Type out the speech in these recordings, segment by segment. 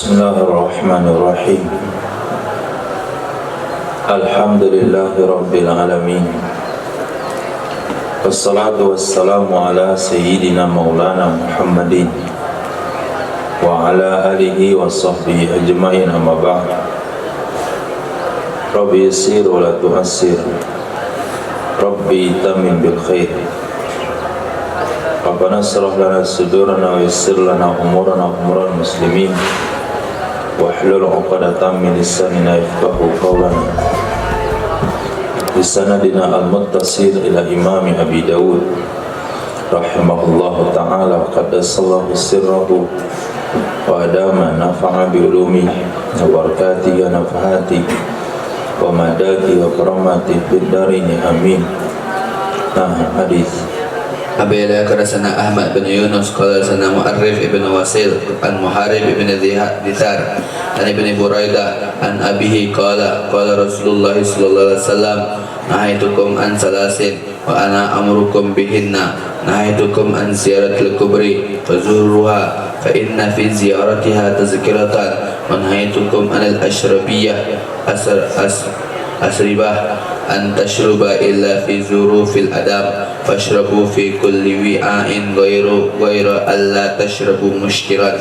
Bismillahirrahmanirrahim. Alhamdulillahi Rabbil Alamin. Wassalatu wassalamu ala Sayyidina Maulana Muhammadin wa ala alihi wa sahbihi ajma'in, amma ba'd. Rabbi yassir wa la tu'assir, Rabbi tamin bil khair. Rabbana shrah lana sudurana wa yassir lana umurana umural muslimin wahlul 'uqdatam min lisanina yafqahu qawlana. Bisanadina al-muttasil ila imami Abi Dawud rahimahullahu ta'ala, qaddasallahu sirrahu wa adama nafa'a bi ulumi wa barakati ya nafahati wa madaki wa karamati fid darini amin. Nah, hadis Abi Sana Ahmad bin Yunus qala sana Mu'arrif ibn Wasil an Muharib ibn Dithar an ibn Buraidah an abihi qala qala Rasulullah sallallahu alaihi wasallam nahaitukum an salasin wa ana amurukum bihinna, nahaitukum an ziyaratil kubri fazuruha fa inna fi ziyaratiha tazkiratan, wa nahaitukum anil ashrabiyah asribah an tashruba illa fi zurufil adam fashrabu fi kulli wi'ain ghayra alla tashrabu mushkiran,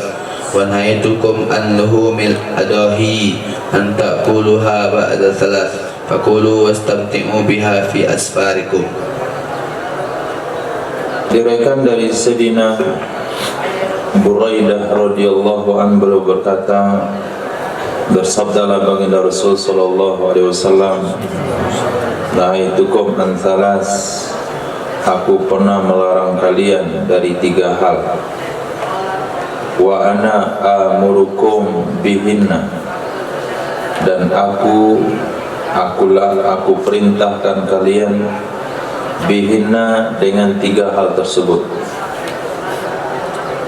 wa nahaitukum an luhumil adahi an ta'kuluha ba'da thalath fakulu wastamti'u biha fi asfarikum. Diriwayatkan dari Sayyidina Buraidah radhiyallahu anhu, beliau berkata, bersabdalah baginda Rasul sallallahu alaihi wasallam, nahaitukum an thalas, aku pernah melarang kalian dari 3 hal. Wa ana amurukum bihinna, dan aku perintahkan kalian bihinna dengan 3 hal tersebut.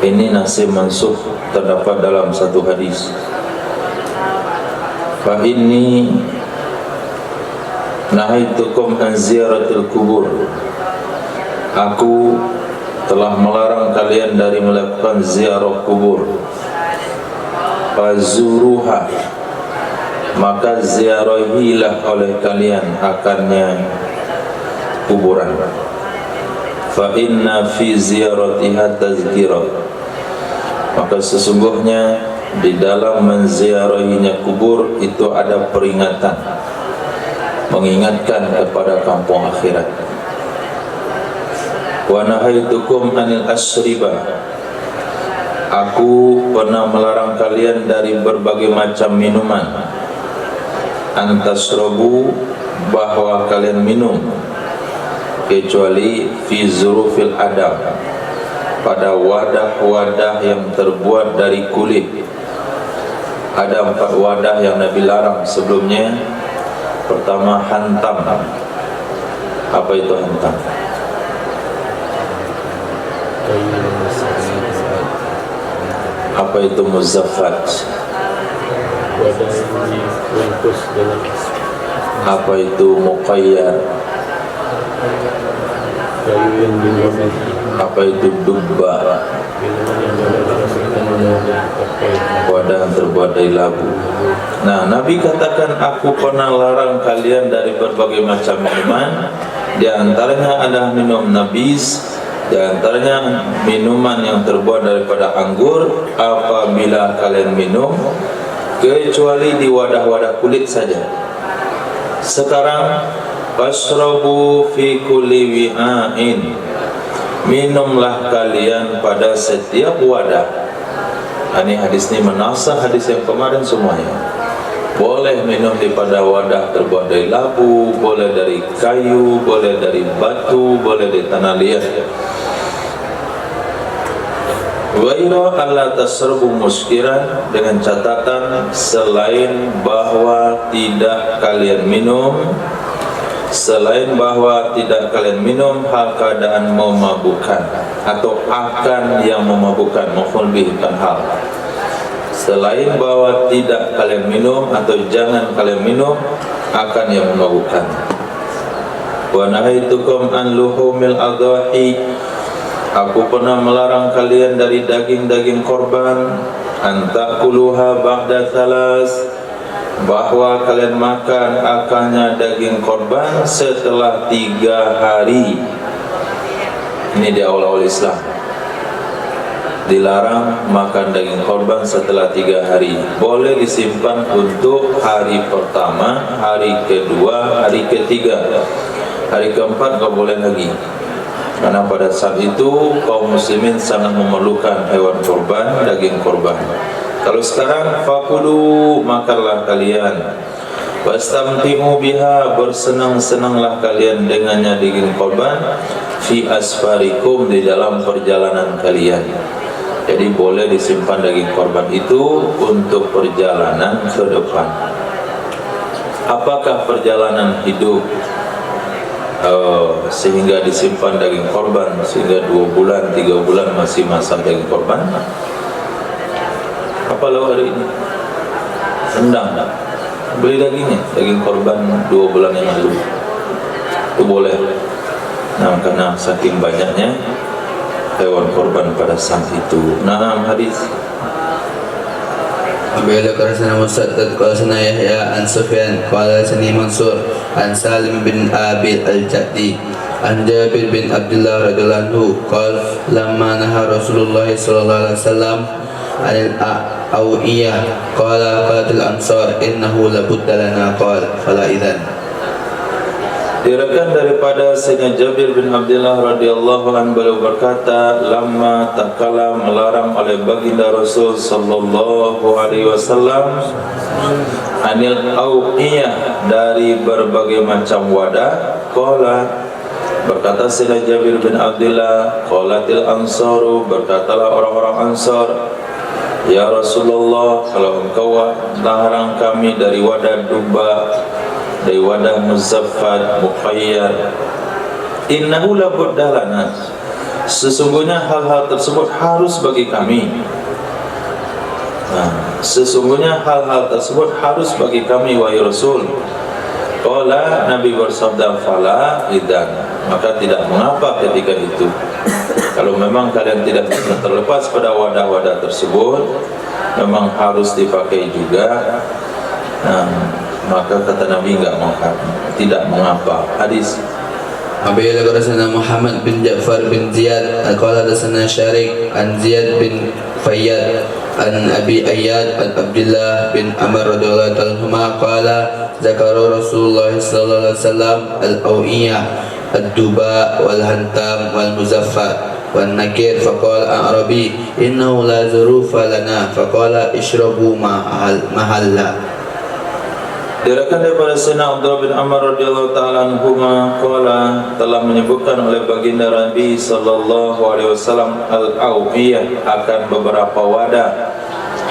Ini nasih mansukh terdapat dalam satu hadis. Fa inni nahaitukum an ziyaratil kubur, aku telah melarang kalian dari melakukan ziarah kubur. Fazuruha, maka ziarahilah oleh kalian akannya kuburan. Fa inna fi ziyaratiha tazkirah, maka sesungguhnya di dalam menziarahinya kubur itu ada peringatan, mengingatkan kepada kampung akhirat. Wa nahaitukum anil asribah, aku pernah melarang kalian dari berbagai macam minuman. Antasrobu, bahwa kalian minum, kecuali fi zurufil adam, pada wadah-wadah yang terbuat dari kulit. Ada 4 wadah yang Nabi larang sebelumnya. Pertama, hantam. Apa itu hantam? Apa itu muzaffat? Apa itu muqayyar? Apa itu dubba? Wadah yang terbuat dari labu. Nah, Nabi katakan, aku pernah larang kalian dari berbagai macam minuman. Di antaranya adalah minum nabis, di antaranya minuman yang terbuat daripada anggur. Apabila kalian minum, kecuali di wadah-wadah kulit saja. Sekarang fashrabu fi kulli wi'ain, minumlah kalian pada setiap wadah. Ini hadis ini menasah hadis yang kemarin semuanya. Boleh minum daripada wadah terbuat dari labu, boleh dari kayu, boleh dari batu, boleh dari tanah liat. Ghayra alla tasrabu muskiran, dengan catatan selain bahwa tidak kalian minum hal keadaan memabukkan atau akan yang memabukkan. Maf'ul bih bukan hal. Selain bahwa tidak kalian minum atau jangan kalian minum akan yang memabukkan. Wa nahaitukum an luhumil adahi, aku pernah melarang kalian dari daging-daging korban. antakuluha ba'da thalas, bahwa kalian makan akannya daging korban setelah 3 hari. Ini di awal-awal Islam dilarang makan daging korban setelah 3 hari. Boleh disimpan untuk hari pertama, hari kedua, hari ketiga. Hari keempat nggak boleh lagi, karena pada saat itu kaum muslimin sangat memerlukan hewan korban, daging korban. Kalau sekarang fakulu, makanlah kalian, wastamti'u biha, bersenang-senanglah kalian dengannya daging korban, fi asfarikum, di dalam perjalanan kalian. Jadi boleh disimpan daging korban itu untuk perjalanan ke depan. Apakah perjalanan hidup sehingga disimpan daging korban sehingga 2 bulan, 3 bulan masih masak daging korban? Apa lauk hari ini? Rendang. Beli dagingnya, daging korban 2 bulan yang lalu. Itu boleh. Nah, karena saking banyaknya hewan korban pada saat itu. Nah, hadis. Bila karasana Musaddad qala sana Yahya an Sufyan qala sani Mansur an Salim bin Abi al-Jaddi an Jabir bin Abdullah radhiyallahu anhu qala lamma naha Rasulullah sallallahu alaihi wasallam anil awiyah qala qatil ansar innahu labudda lana qala fala idzan. Diriwayatkan daripada Sayyidina Jabir bin Abdullah radhiyallahu anhu, beliau berkata, lama tak kala melarang oleh baginda Rasul sallallahu alaihi wasallam anil auqiyah, dari berbagai macam wadah. Qala, berkata Sayyidina Jabir bin Abdullah, qalatil ansaru, berkatalah orang-orang Ansar, ya Rasulullah, kalau engkau larang kami dari wadah duba, dari wadah muzaffat, muqayyad, innahu labudda lana, sesungguhnya hal-hal tersebut harus bagi kami. Sesungguhnya hal-hal tersebut harus bagi kami, wahai Rasul. Qala, Nabi bersabda, fala idzan, maka tidak mengapa ketika itu. Kalau memang kalian tidak bisa terlepas pada wadah-wadah tersebut, memang harus dipakai juga, maka kata Nabi tidak mengapa. Hadis. Abiyala qarasana Muhammad bin Ja'far bin Ziyad qala dasana Syarik an Ziyad bin Fayyad an Abi Ayyad an Abdullah bin Amr radhiyallahu anhuma qala zakara Rasulullah sallallahu alaihi wasallam al-awiyah ad-duba wal hantam wal muzaffat wan nakir faqala a'rabi innahu la zurufa lana faqala ishrabu mahalla. Diriwayatkan daripada Sayyidina Abdullah bin Amr radhiyallahu taala anhuma qala, telah menyebutkan oleh baginda Nabi sallallahu alaihi wasallam al-awiyah, akan beberapa wadah.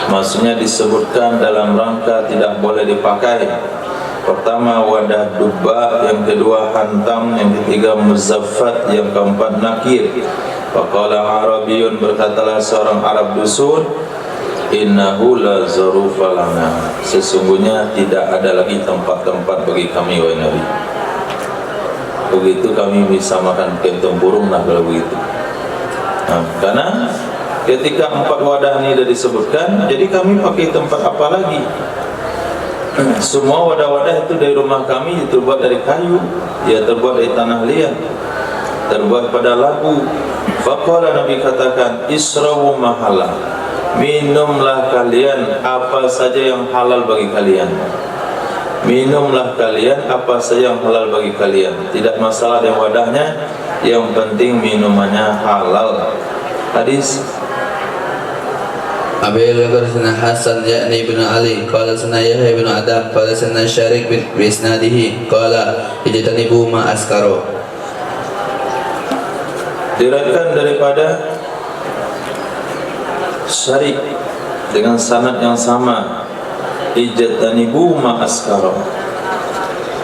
Maksudnya disebutkan dalam rangka tidak boleh dipakai. Pertama wadah duba, yang kedua hantam, yang ketiga muzaffat, yang keempat nakir. Faqala Arabiyun, berkatalah seorang Arab dusun, innahu la zarufa lana, sesungguhnya tidak ada lagi tempat-tempat bagi kami, wahai Nabi. Begitu kami bisa makan kentong burung, nah kalau begitu. Karena ketika 4 wadah ini sudah disebutkan, jadi kami pakai tempat apa lagi? Semua wadah-wadah itu dari rumah kami terbuat dari kayu, ya terbuat dari tanah liat, terbuat pada labu. Faqala, Nabi katakan, israwu mahala, minumlah kalian apa saja yang halal bagi kalian. Minumlah kalian apa saja yang halal bagi kalian. Tidak masalah dengan wadahnya, yang penting minumannya halal. Hadis. Abil Qarsana Hasan yakni bin Ali qala sana Yahya bin Adam qala sana Syarik bin isnadihi qala ijtanibu ma askaro. Diriwayatkan daripada Syarik dengan sanad yang sama, ijtanibu ma askaro.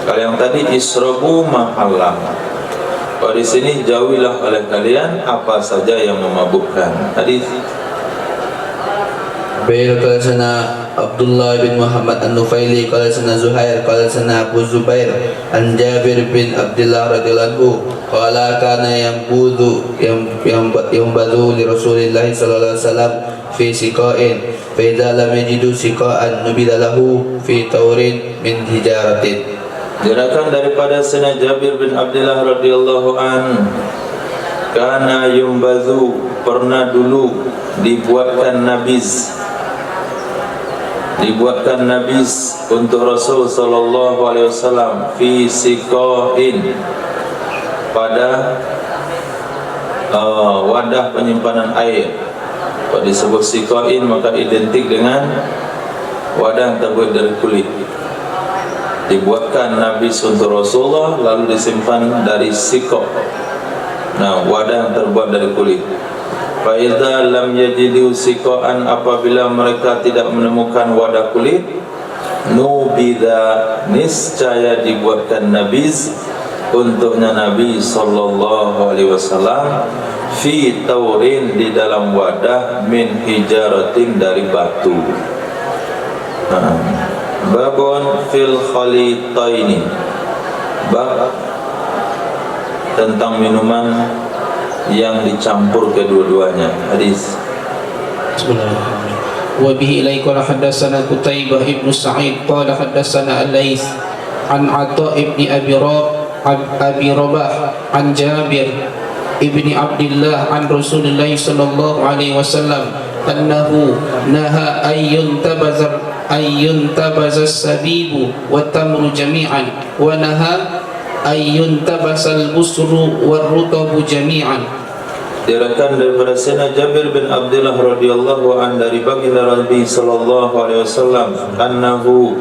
Kalau yang tadi israbu ma halal. Kalau di sini jauhilah oleh kalian apa saja yang memabukkan. Hadis. Bil Qarsana Abdullah bin Muhammad An-Nufaili qala sana Zuhair qala sana Abu Zubair an Jabir bin Abdullah radhiyallahu anhu qala kana yang badu li Rasulillah sallallahu alaihi wasallam fi siqain fa idza lam yajidu siqaan nubida lahu fi taurin min hijaratin. Diriwayatkan daripada Sayyidina Jabir bin Abdullah radhiyallahu an, kana yumbadhu, pernah dulu dibuatkan nabis untuk Rasul sallallahu alaihi wasallam fi siqain, pada wadah penyimpanan air. Kalau disebut siqain maka identik dengan wadah yang terbuat dari kulit. Dibuatkan nabis untuk Rasulullah lalu disimpan dari siqa. Nah, wadah yang terbuat dari kulit. Fa idza lam yajidu siqaan, apabila mereka tidak menemukan wadah kulit, nubida, niscaya dibuatkan nabis untuknya Nabi sallallahu alaihi wasallam fi taurin, di dalam wadah min hijaratin, dari batu. Babun fil khalitaini, bab tentang minuman yang dicampur kedua-duanya. Hadis. Bismillahirrahmanirrahim. Wa bihi ilaihi qala hadatsana Qutaibah ibn Sa'id qala hadatsana Al-Laits an Atha ibn Abi Rabah an Jabir ibn Abdullah an Rasulillah sallallahu alaihi wasallam annahu naha ayyun tabazas sabibu wa tamru jami'an wa naha ayyun tabasal busru war rutabu jami'an. Diriwayatkan daripada Sayyidina Jabir bin Abdullah radhiyallahu an, dari baginda Nabi sallallahu alaihi wasallam, annahu,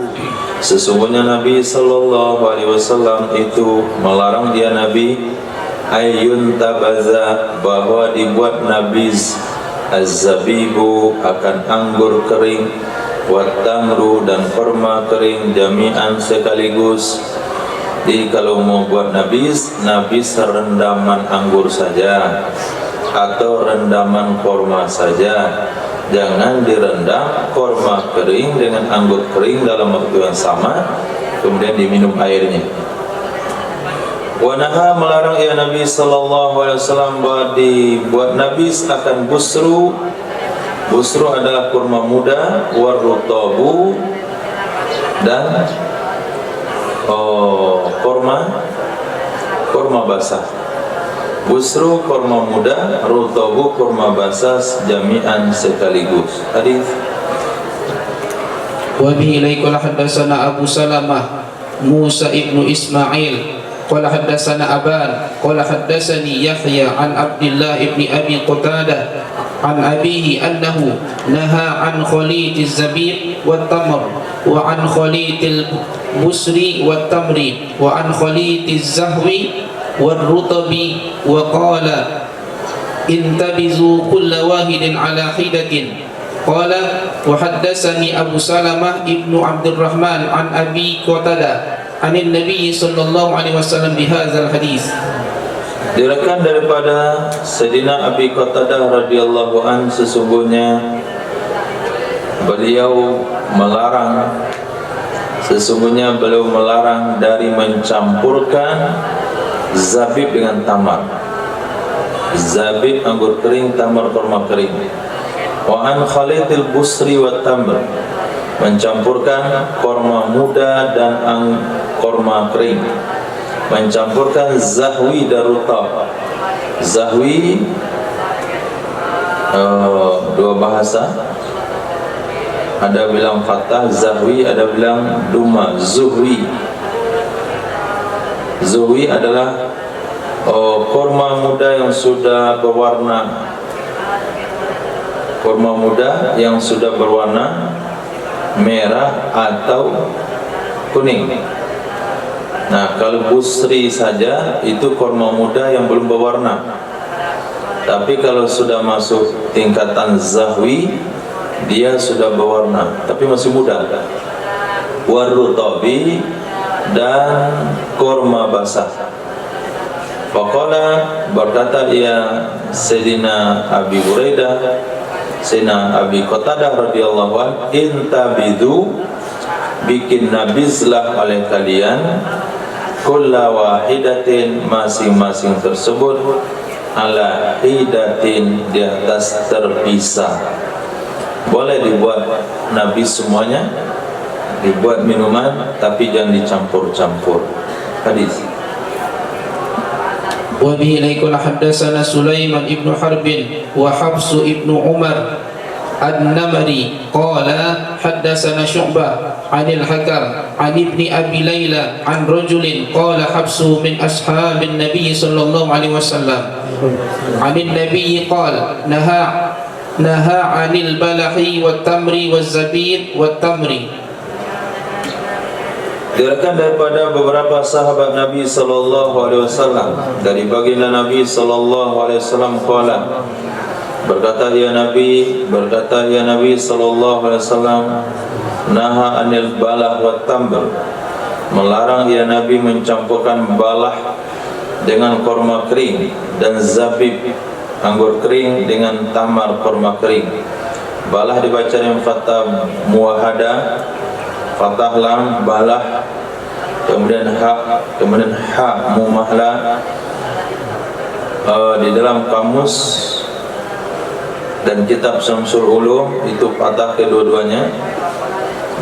sesungguhnya Nabi sallallahu alaihi wasallam itu melarang dia Nabi ayyun tabaza, bahwa dibuat nabiz az-zabibu, akan anggur kering, wat-tamru, dan kurma kering, jami'an, sekaligus. Jadi kalau mau buat nabis rendaman anggur saja atau rendaman kurma saja. Jangan direndam kurma kering dengan anggur kering dalam waktu yang sama kemudian diminum airnya. Wa naha, melarang ya Nabi sallallahu alaihi wasallam bahwa dibuat nabis akan busru. Busru adalah kurma muda, warutabu, dan kurma basah. Busru kurma muda, rutabu kurma basah, jami'an, sekaligus. Hadis. Wa bihi ilaihi qala hadatsana Abu Salamah Musa ibnu Ismail qala hadatsana Aban qala hadatsani Yahya an Abdullah ibni Abi Qatadah an abihi annahu naha an khalitiz zabib wat tamr wa an khalitil busri wat tamri wa an khalitiz zahwi war rutabi wa qala intabizu kulla wahidin ala hidatin. Qala wa haddatsani Abu Salamah ibnu Abdurrahman an Abi Qatadah anin Nabi sallallahu alaihi wasallam bihadzal hadis. Diriwayatkan daripada Sayyidina Abi Qatadah radhiyallahu an, sesungguhnya beliau melarang dari mencampurkan zabib dengan tamar. Zabib anggur kering, tamar kurma kering. Wa an khalitil busri wa tamr, mencampurkan kurma muda dan kurma kering. Mencampurkan zahwi dan rutab. Zahwi dua bahasa, ada bilang fathah zahwi, ada bilang duma zuhwi. Zuhwi adalah kurma muda yang sudah berwarna, kurma muda yang sudah berwarna merah atau kuning. Nah, kalau busri saja itu kurma muda yang belum berwarna. Tapi kalau sudah masuk tingkatan zahwi, dia sudah berwarna tapi masih muda. Warutabi, dan kurma basah. Faqala, berkata ia Sayyidina Abi Buraidah Sina Abi Qatadah radhiyallahu an, intabidu, bikin nabizlah oleh kalian, kulla wahidatin, masing-masing tersebut, ala hidatin, di atas terpisah. Boleh dibuat nabis semuanya, dibuat minuman, tapi jangan dicampur-campur. Hadis. وبه إليكم حدثنا سليمان ابن حرب وحفص ابن عمر النمري قال حدثنا شعبة عن الحكم عن ابن أبي ليلى عن رجل قال حفص من أصحاب النبي صلى الله عليه وسلم عن النبي قال نهى عن البلح والتمر والزبيب والتمر. Diriwayatkan daripada beberapa sahabat Nabi sallallahu alaihi wasallam, dari baginda Nabi sallallahu alaihi wasallam qala, berkata ya Nabi sallallahu alaihi wasallam, naha anil balah wat tamr, melarang ya Nabi mencampurkan balah dengan korma kering dan zabib anggur kering dengan tamar korma kering. Balah dibaca dengan fathah muwahhada, fathah lam balah, kemudian ha mumahla. Di dalam kamus dan kitab Syamsul Ulum itu fathah kedua-duanya.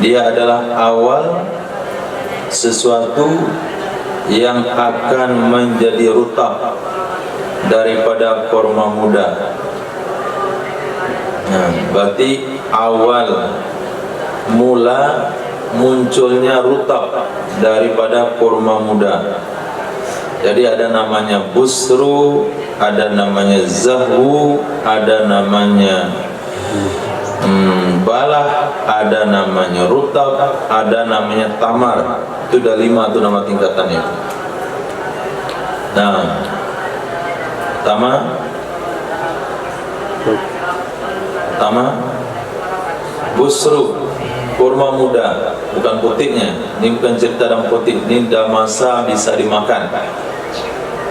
Dia adalah awal sesuatu yang akan menjadi rutab daripada korma muda. Nah, berarti awal mula munculnya rutab daripada kurma muda. Jadi ada namanya busru, ada namanya zahwu, ada namanya balah, ada namanya rutab, ada namanya tamar. Itu ada 5 itu nama tingkatannya. Nah, tama busru, kurma muda, bukan putihnya. Ini bukan cerita dalam putih, ini dah masa bisa dimakan.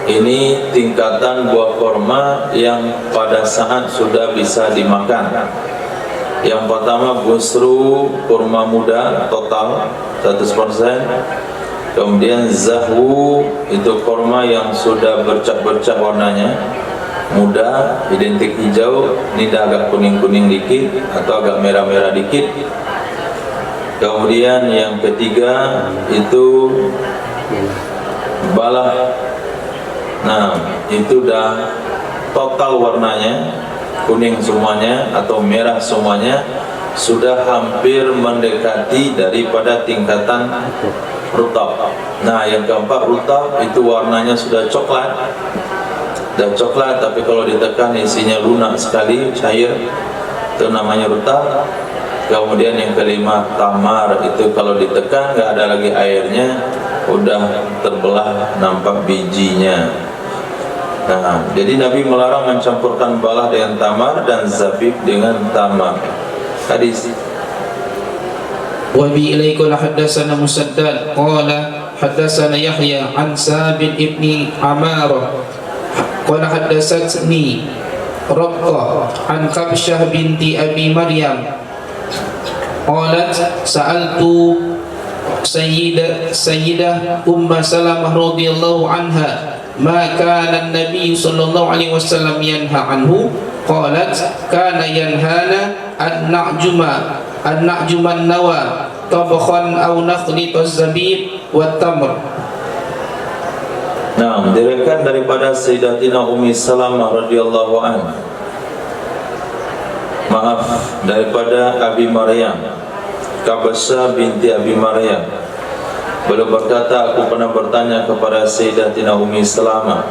Ini tingkatan buah kurma yang pada saat sudah bisa dimakan. Yang pertama busru, kurma muda total 100%. Kemudian zahwu, itu kurma yang sudah bercak-bercak warnanya, muda, identik hijau. Ini dah agak kuning-kuning dikit atau agak merah-merah dikit. Kemudian yang ketiga itu balah. Nah, itu dah total warnanya kuning semuanya atau merah semuanya, sudah hampir mendekati daripada tingkatan rutab. Nah, yang keempat rutab, itu warnanya sudah coklat. Dan coklat, tapi kalau ditekan isinya lunak sekali, cair, itu namanya rutab. Kemudian yang kelima tamar, itu kalau ditekan nggak ada lagi airnya, udah terbelah nampak bijinya. Nah, jadi Nabi melarang mencampurkan balah dengan tamar dan zabib dengan tamar. Hadis. Wa bi ilaikul hadatsana Musaddad qala hadatsana Yahya an Sabit ibni Amarah qala hadatsatni Raqqah an Kabsyah binti Abi Maryam qalat sa'altu sayyidah Salamah radhiyallahu anha ma kana an-nabiy sallallahu alaihi wasallam yanha anhu qalat kana yanhana an-na'juma an-nawa tabkhan aw nakhlita az-zabib wat tamr. Nah, diriwayatkan daripada Sayyidatina Ummi Salamah radhiyallahu anha, daripada Abi Maryam, Kabsyah binti Abi Maryam. Beliau berkata, aku pernah bertanya kepada Sayyidatina Ummi Salamah,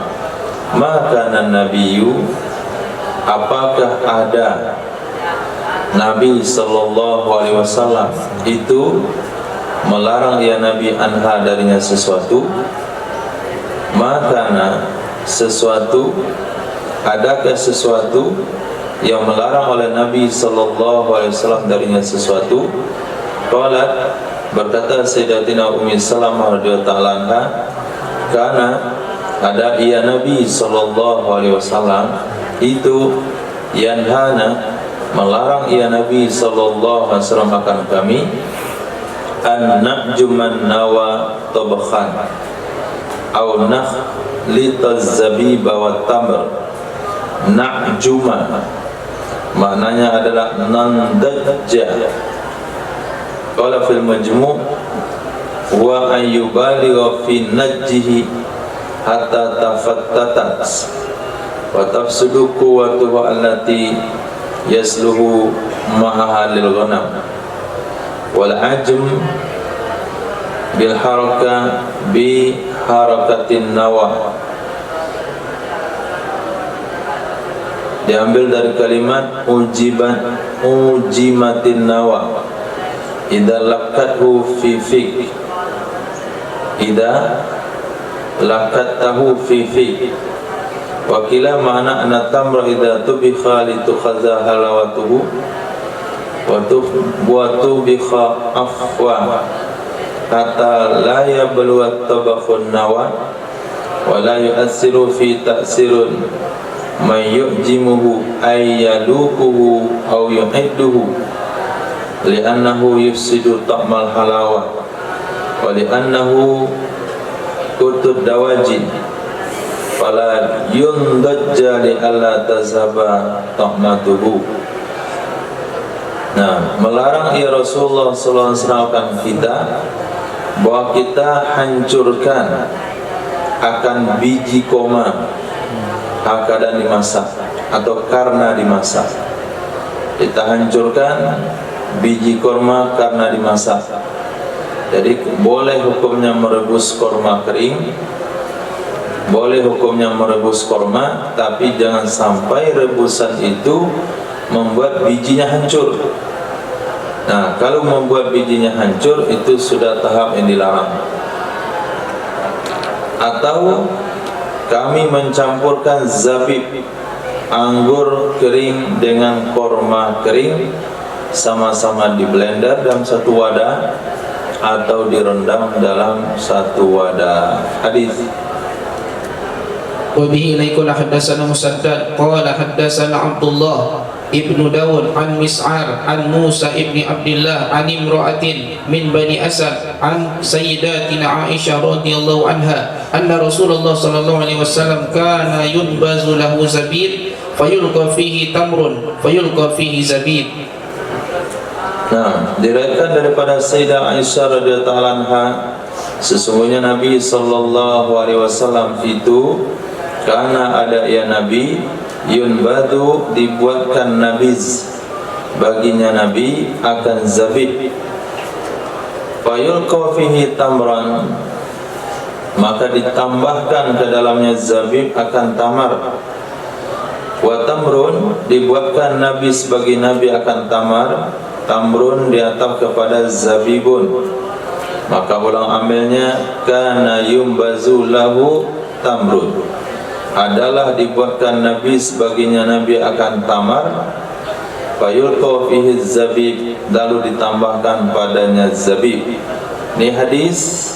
maka nabiyyu, apakah ada Nabi sallallahu alaihi wasallam itu melarang ya Nabi anha darinya sesuatu? Maka sesuatu, adakah sesuatu yang melarang oleh Nabi sallallahu alaihi wasallam darinya sesuatu? Qalat, berkata Sayyidatina Ummi Salamah radhiyallahu anha, karena ada Nabi sallallahu alaihi wasallam itu yanhana melarang ia Nabi sallallahu alaihi wasallam akan kami an na'juman nawa tabakhan au nakhlitaz zabiba wa tamr. Na'juma maknanya adalah nandajja. Qala fil majmu' wa ayyubaligha fi najjihi hatta tafattatat wa tafsudu quwwatuhu allati yasluhu ma'ahalil ghanam. Wal ajm bil haraka bi harakatin nawa, diambil dari kalimat ujimatin nawa idza laqathu fi fik, idza laqatahu fi fik. Wa kila ma'na anna tamra idza tubikha litukhadha halawatuhu wa tubikha afwa hatta la yablu at-tabakhun nawa wa la yu'assiru fi ta'sirun man yu'jimuhu ay yaluquhu aw yu'idduhu li'annahu yufsidu ta'mal halawa wa li'annahu kutud dawaji fala yundajja li alla tazhaba ta'matuhu. Nah, melarang ya Rasulullah sallallahu alaihi wasallam kita bahwa kita hancurkan akan biji koma keadaan dimasak atau karena dimasak. Kita hancurkan biji korma karena dimasak. Jadi boleh hukumnya merebus korma kering, boleh hukumnya merebus korma, tapi jangan sampai rebusan itu membuat bijinya hancur. Nah, kalau membuat bijinya hancur itu sudah tahap yang dilarang. Atau kami mencampurkan zabib, anggur kering dengan korma kering, sama-sama di blender dalam satu wadah atau direndam dalam satu wadah. Hadis. Wa bihi ilaikul hadatsana Musaddad qala hadatsana Abdullah ibnu Dawud an Mis'ar an Musa ibni Abdullah an imra'atin min Bani Asad an sayyidatina Aisyah radhiyallahu anha anna Rasulullah sallallahu alaihi wasallam kana yunbazu lahu zabib fayulqa fihi tamrun fayulqa fihi zabib. Nah, diriwayatkan daripada Sayyidah Aisyah radhiyallahu anha, sesungguhnya Nabi sallallahu alaihi wasallam itu karena ada ya Nabi yunbadu, dibuatkan nabiz baginya Nabi akan zabib, fayulqa fihi tamran, maka ditambahkan ke dalamnya zabib akan tamar. Wa tamrun, dibuatkan nabiz bagi Nabi akan tamar, tamrun diatap kepada zabibun, maka ulang amilnya kana yumbazu lahu tamrun, adalah dibuatkan Nabi sebaginya Nabi akan tamar, fayulqa fihi zabib, lalu ditambahkan padanya zabib. Ini hadis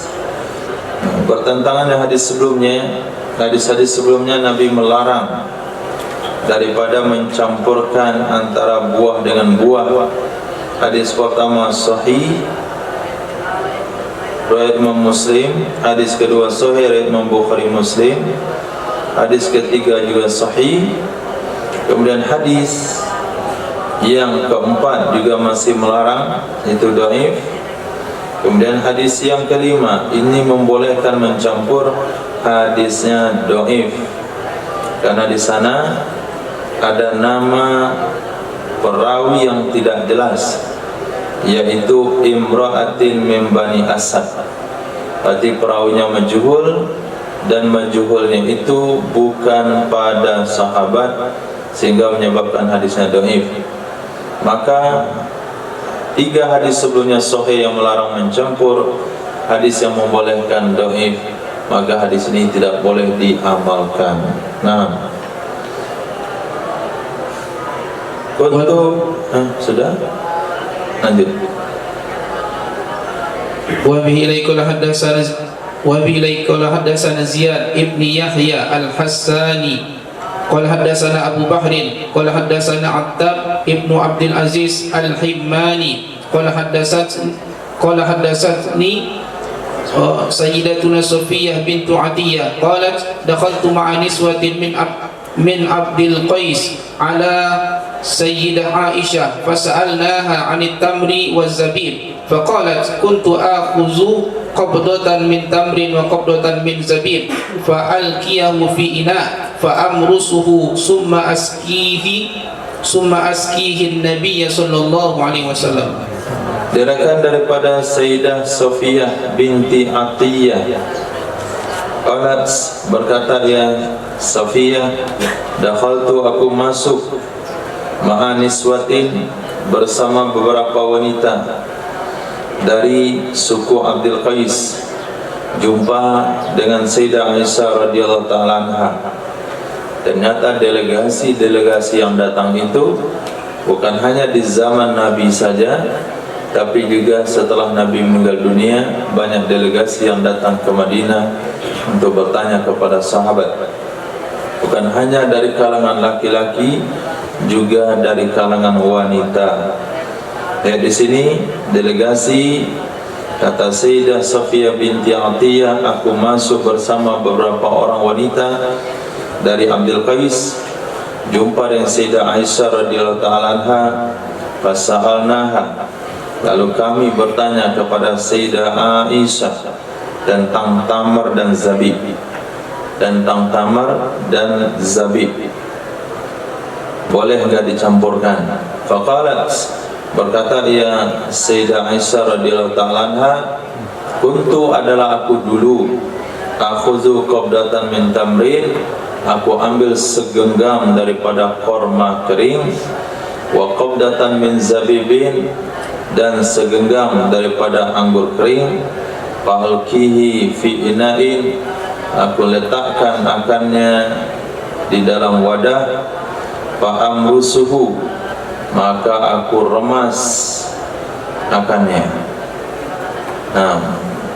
bertentangan dengan hadis sebelumnya. Hadis-hadis sebelumnya Nabi melarang daripada mencampurkan antara buah dengan buah. Hadis pertama sahih riwayat Imam Muslim, hadis kedua sahih riwayat Imam Bukhari Muslim, hadis ketiga juga sahih. Kemudian hadis yang keempat juga masih melarang, itu dhaif. Kemudian hadis yang kelima ini membolehkan mencampur, hadisnya dhaif karena di sana ada nama perawi yang tidak jelas, yaitu imra'atin min Bani Asad. Berarti perawinya majhul, dan majhulnya itu bukan pada sahabat, sehingga menyebabkan hadisnya dhaif. Maka tiga hadis sebelumnya sahih yang melarang mencampur, hadis yang membolehkan dhaif, maka hadis ini tidak boleh diamalkan. Nah, untuk sudah lanjut. Wa bihi ilaikul hadatsana Ziyad ibni Yahya al-Hassani qala hadatsana Abu Bahrin qala hadatsana Attab ibnu Abdul Aziz Al-Himmani qala haddatsatni Sayyidatuna Safiyah bintu Atiyah qalat dakhaltu ma'a niswatin min Abdil Qais ala Sayyidah Aisyah fasa'alnaha 'anit tamri waz zabib faqalat kuntu akhuzu qabdatan min tamrin wa qabdatan min zabib fa alqiyahu fi ina fa amrusuhu summa askihi an-nabiy sallallahu alaihi wasallam. Diriwayatkan daripada Sayyidah Safiyah binti Atiyah qalat, berkata dia Safiyah, dakhaltu, aku masuk ma'aniswatin, bersama beberapa wanita dari suku Abdul Qais, jumpa dengan Sayyidah Aisyah radhiyallahu ta'ala anha. Ternyata delegasi yang datang itu bukan hanya di zaman Nabi saja, tapi juga setelah Nabi meninggal dunia, banyak delegasi yang datang ke Madinah untuk bertanya kepada sahabat. Bukan hanya dari kalangan laki-laki, juga dari kalangan wanita. Di sini delegasi, kata Sayyidah Safiyah binti Atiyah, aku masuk bersama beberapa orang wanita dari Abdul Qais, jumpa dengan Sayyidah Aisyah radhiyallahu ta'ala anha, fasa'alnaha, lalu kami bertanya kepada Sayyidah Aisyah tentang tamar dan zabib, boleh enggak dicampurkan? Faqalat, berkata dia Sayyidah Aisyah radhiyallahu ta'ala anha, kuntu, adalah aku dulu, akhuzu qabdatan min tamrin, aku ambil segenggam daripada korma kering, wa qabdatan min zabibin, dan segenggam daripada anggur kering, fa'alkihi fi ina'in, aku letakkan akannya di dalam wadah, fa'amrusuhu, maka aku remas akannya.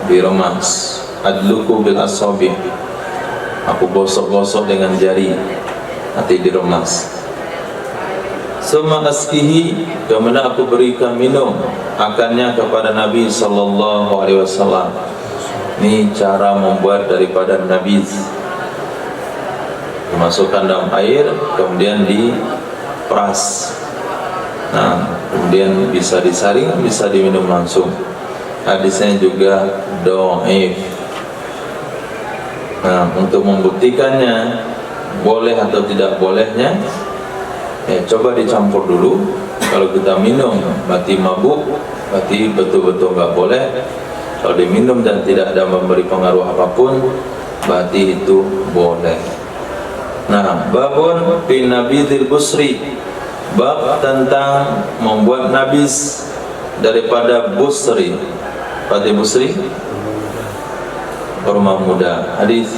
Diremas, adluku bil asabi, aku gosok-gosok dengan jari, nanti diremas. Summa askihi, kemudian aku berikan minum akannya kepada Nabi sallallahu alaihi wasallam. Ini cara membuat daripada nabiz. Dimasukkan dalam air, kemudian diperas. Kemudian bisa disaring, bisa diminum langsung. Hadisnya juga dhaif. Untuk membuktikannya boleh atau tidak bolehnya, coba dicampur dulu. Kalau kita minum berarti mabuk, berarti betul-betul nggak boleh. Kalau diminum dan tidak ada memberi pengaruh apapun, berarti itu boleh. Babun fi nabidil busri, bab tentang membuat nabis daripada busri. Pati busri, kurma muda. Hadis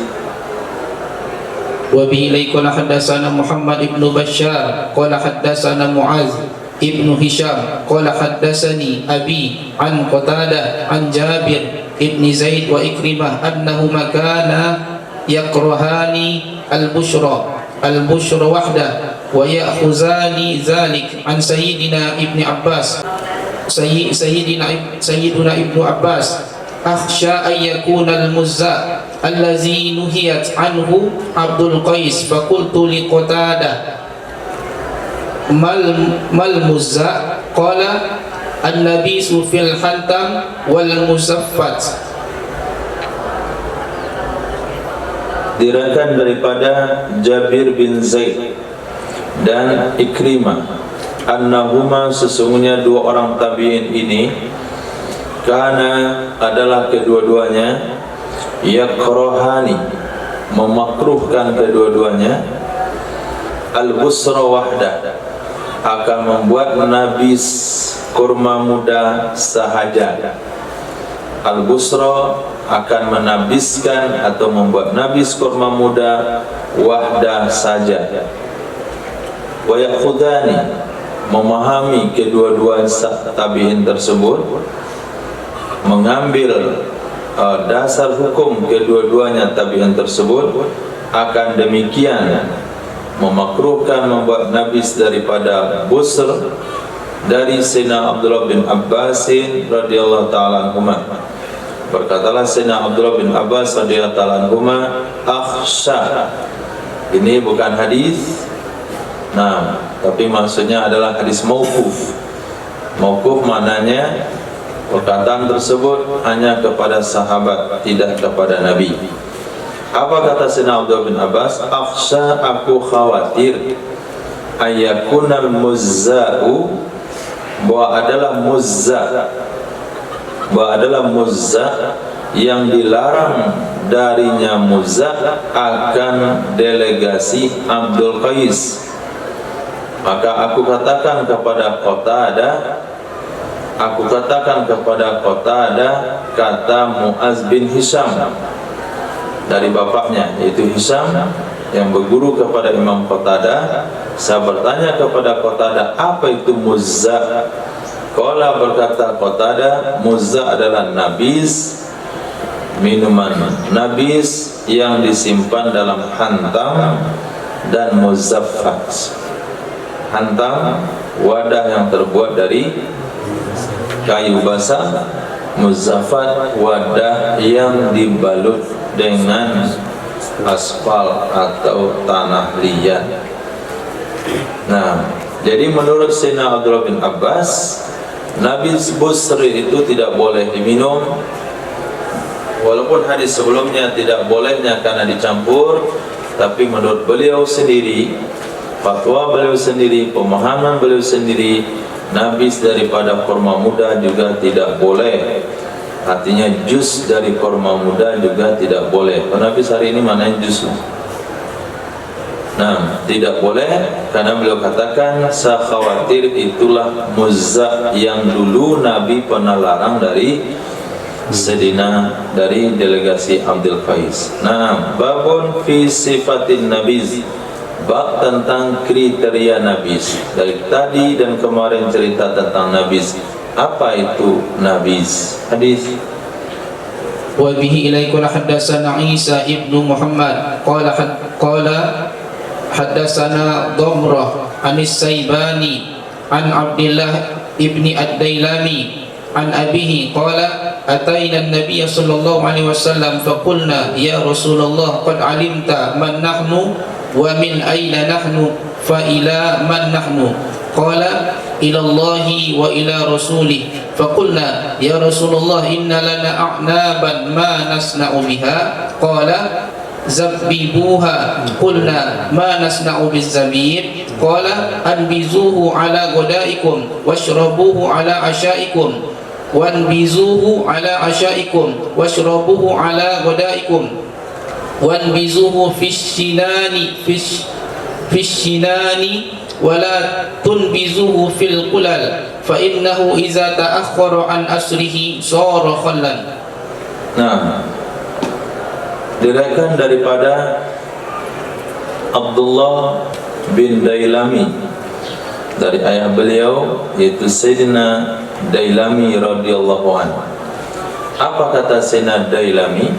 wa bihi qala hadatsana Muhammad ibnu Bashar qala hadatsana Muaz ibnu Hisham qala hadatsani abi an Qatadah an Jabir ibni Zaid wa Ikrimah annahuma kana yakrahani al-bushra wahda wa ya'khuzani dzalik an sayyidina ibni Abbas sayyiduna ibnu Abbas akhsha an yakuna al-muzza allazi nuhiyat anhu Abdul Qais faqultu li Qatadah mal muzza qala an-nabisu fil hantam wal musaffat. Diriwayatkan daripada Jabir bin Zaid dan Ikrimah, annahuma, sesungguhnya dua orang tabi'in ini, karena adalah kedua-duanya, yakrahani, memakruhkan kedua-duanya, al-busra wahda, akan membuat nabis kurma muda sahaja. Al-busra akan menabiskan atau membuat nabis kurma muda wahda saja. Wa yakhudani, memahami kedua-dua tabi'in tersebut, mengambil dasar hukum kedua-duanya tabi'in tersebut, akan demikian memakruhkan membuat nabis daripada busr dari Sayyidina Abdullah bin Abbasin radhiyallahu ta'ala anhuma. Berkatalah Sayyidina Abdullah bin Abbas radhiyallahu ta'ala anhuma, akhsha. Ini bukan hadis. Nah, tapi maksudnya adalah hadis mauquf. Mauquf maknanya perkataan tersebut hanya kepada sahabat, tidak kepada Nabi. Apa kata Sayyidina Abdullah bin Abbas? Akhsha, aku khawatir ayakunal muzza'u, bahwa adalah muzza yang dilarang darinya muzza akan delegasi Abdul Qais. Maka aku katakan kepada Qatadah, kata Muaz bin Hisham dari bapaknya, yaitu Hisham yang berguru kepada Imam Qatadah. Saya bertanya kepada Qatadah, apa itu muzza? Qala, berkata Qatadah, muzza adalah nabis, minuman nabis yang disimpan dalam hantam dan muzaffat. Hantam, wadah yang terbuat dari kayu basah. Muzaffat, wadah yang dibalut dengan aspal atau tanah liat. Nah, jadi menurut Sayyidina Abdullah bin Abbas, nabis busri itu tidak boleh diminum. Walaupun hadis sebelumnya tidak bolehnya karena dicampur, tapi menurut beliau sendiri, fatwa beliau sendiri, pemahaman beliau sendiri, nabis daripada kurma muda juga tidak boleh. Artinya jus dari kurma muda juga tidak boleh. Nabis hari ini mana jus? Nah, tidak boleh karena beliau katakan, saya khawatir itulah muzza yang dulu Nabi pernah larang dari Sedina, dari delegasi Abdul Qais. Nah, babun fi sifatin nabiz, bab tentang kriteria nabis. Dari tadi dan kemarin cerita tentang nabis. Apa itu nabis? Hadis. Wa bihi ilaikuna haddatsana Isa ibnu Muhammad qala haddatsana Dhamrah anis Saibani an Abdullah ibni Ad-Dailami an abihi qala atayna an-nabiy sallallahu alaihi wasallam faqulna ya Rasulullah qad alimta man nahnu wa min ayna nahnu fa ila man nahnu qala ila Allahi wa ila rasulih faqulna ya Rasulullah inna lana a'naban ma nasna'u biha qala zabbibuha qulna ma nasna'u bizzabib qala anbizuhu ala ghadaikum washrabuhu ala ashaikum wanbizuhu ala ashaikum washrabuhu ala ghadaikum wanbizuhu fishinani wala tunbizuhu fil qulal fa innahu iza ta'akhkhara an asrihi sara khallan. Nah, diriwayatkan daripada Abdullah bin Dailami dari ayah beliau, yaitu Sayyidina Dailami radhiyallahu anhu. Apa kata Sayyidina Dailami?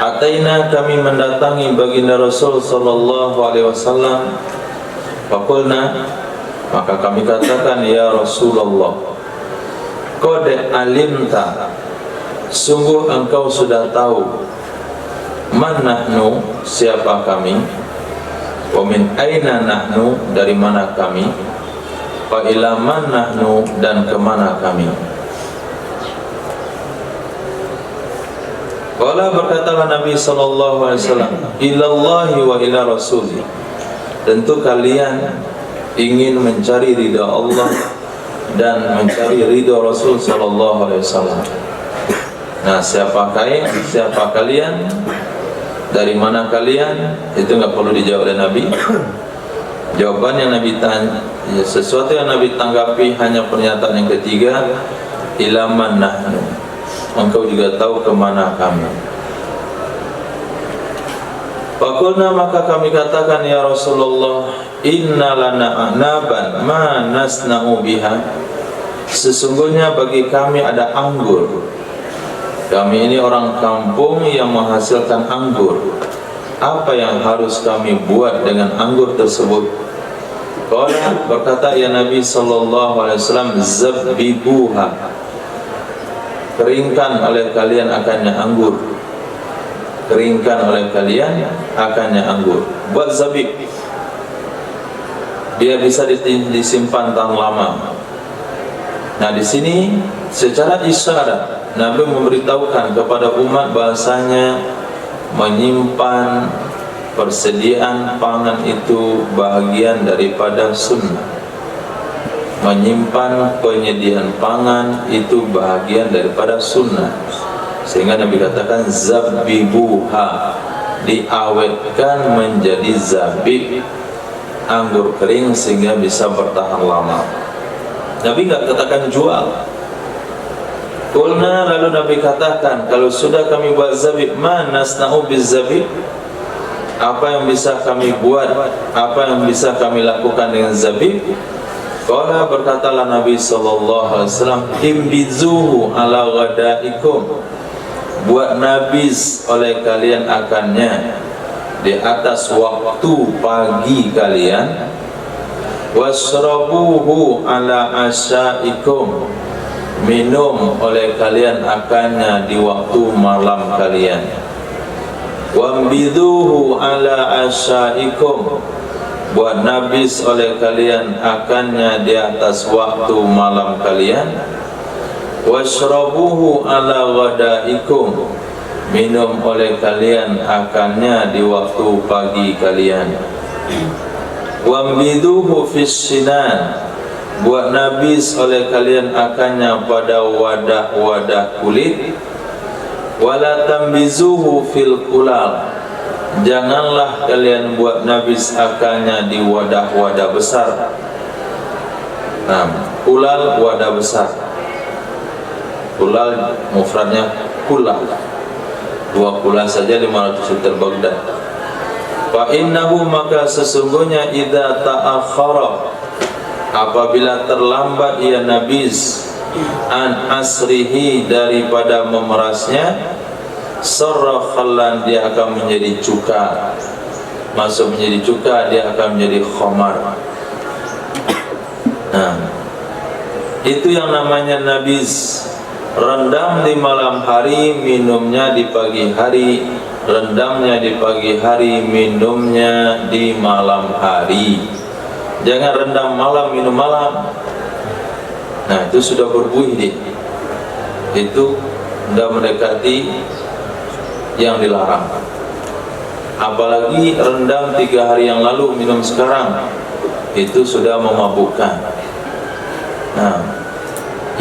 Ataina, kami mendatangi baginda Rasul sallallahu alaihi wasallam. Faqulna, maka kami katakan, ya Rasulullah, qad alimta, sungguh engkau sudah tahu, man nahnu, siapa kami, wa min aina nahnu, dari mana kami, wa ila man nahnu, dan kemana kami. Qala, berkatalah Nabi sallallahu alaihi wasallam, ilallahi wa ila rasuli, tentu kalian ingin mencari ridha Allah dan mencari ridha Rasul sallallahu alaihi wasallam. Nah, siapa kalian? Dari mana kalian? Itu enggak perlu dijawab oleh Nabi. Jawaban yang Nabi tanya, sesuatu yang Nabi tanggapi hanya pernyataan yang ketiga, ilaman nahnu, engkau juga tahu kemana kami. Faqulna, maka kami katakan, ya Rasulullah, inna lana a'naban ma nasna'u biha, sesungguhnya bagi kami ada anggur. Kami ini orang kampung yang menghasilkan anggur. apa yang harus kami buat dengan anggur tersebut? Qala, berkata ya Nabi sallallahu alaihi wasallam, zabbibuha, keringkan oleh kalian akannya anggur. Keringkan oleh kalian akannya anggur. Buat zabib, dia bisa disimpan tahan lama. Nah, di sini secara isyarat Nabi memberitahukan kepada umat bahasanya menyimpan persediaan pangan itu bahagian daripada sunnah. Menyimpan penyediaan pangan itu bahagian daripada sunnah. Sehingga Nabi katakan zabbibuha, diawetkan menjadi zabib, anggur kering sehingga bisa bertahan lama. Nabi enggak katakan jual. Qulna, lalu Nabi katakan, kalau sudah kami buat zabib, ma nasna'u bizzabib, apa yang bisa kami buat, apa yang bisa kami lakukan dengan zabib? Qala, berkatalah Nabi sallallahu alaihi wasallam, imbizuhu ala ghadaikum, buat nabis oleh kalian akannya di atas waktu pagi kalian, wasrabuhu ala asyaikum, minum oleh kalian akannya di waktu malam kalian, wambiduhu ala asyaikum, buat nabis oleh kalian akannya di atas waktu malam kalian, washrabuhu ala ghadaikum, minum oleh kalian akannya di waktu pagi kalian, wambiduhu fis sinan, buat nabis oleh kalian akannya pada wadah-wadah kulit, wala tambizuhu fil kulal, janganlah kalian buat nabis akannya di wadah-wadah besar. Nah, kulal wadah besar, kulal mufradnya kulal, 2 kulal saja 500 liter Baghdad. Fa innahu, maka sesungguhnya idza ta'akhkhara, apabila terlambat ia nabis, an asrihi, daripada memerasnya, sarra khallan, dia akan menjadi cuka. Masuk menjadi cuka, dia akan menjadi khamar. Nah, itu yang namanya nabis. Rendam di malam hari, minumnya di pagi hari. Rendamnya di pagi hari, minumnya di malam hari. Jangan rendam malam, minum malam. Nah, itu sudah berbuih dia. Itu sudah mendekati yang dilarang. Apalagi rendam 3 hari yang lalu, minum sekarang, itu sudah memabukkan. Nah,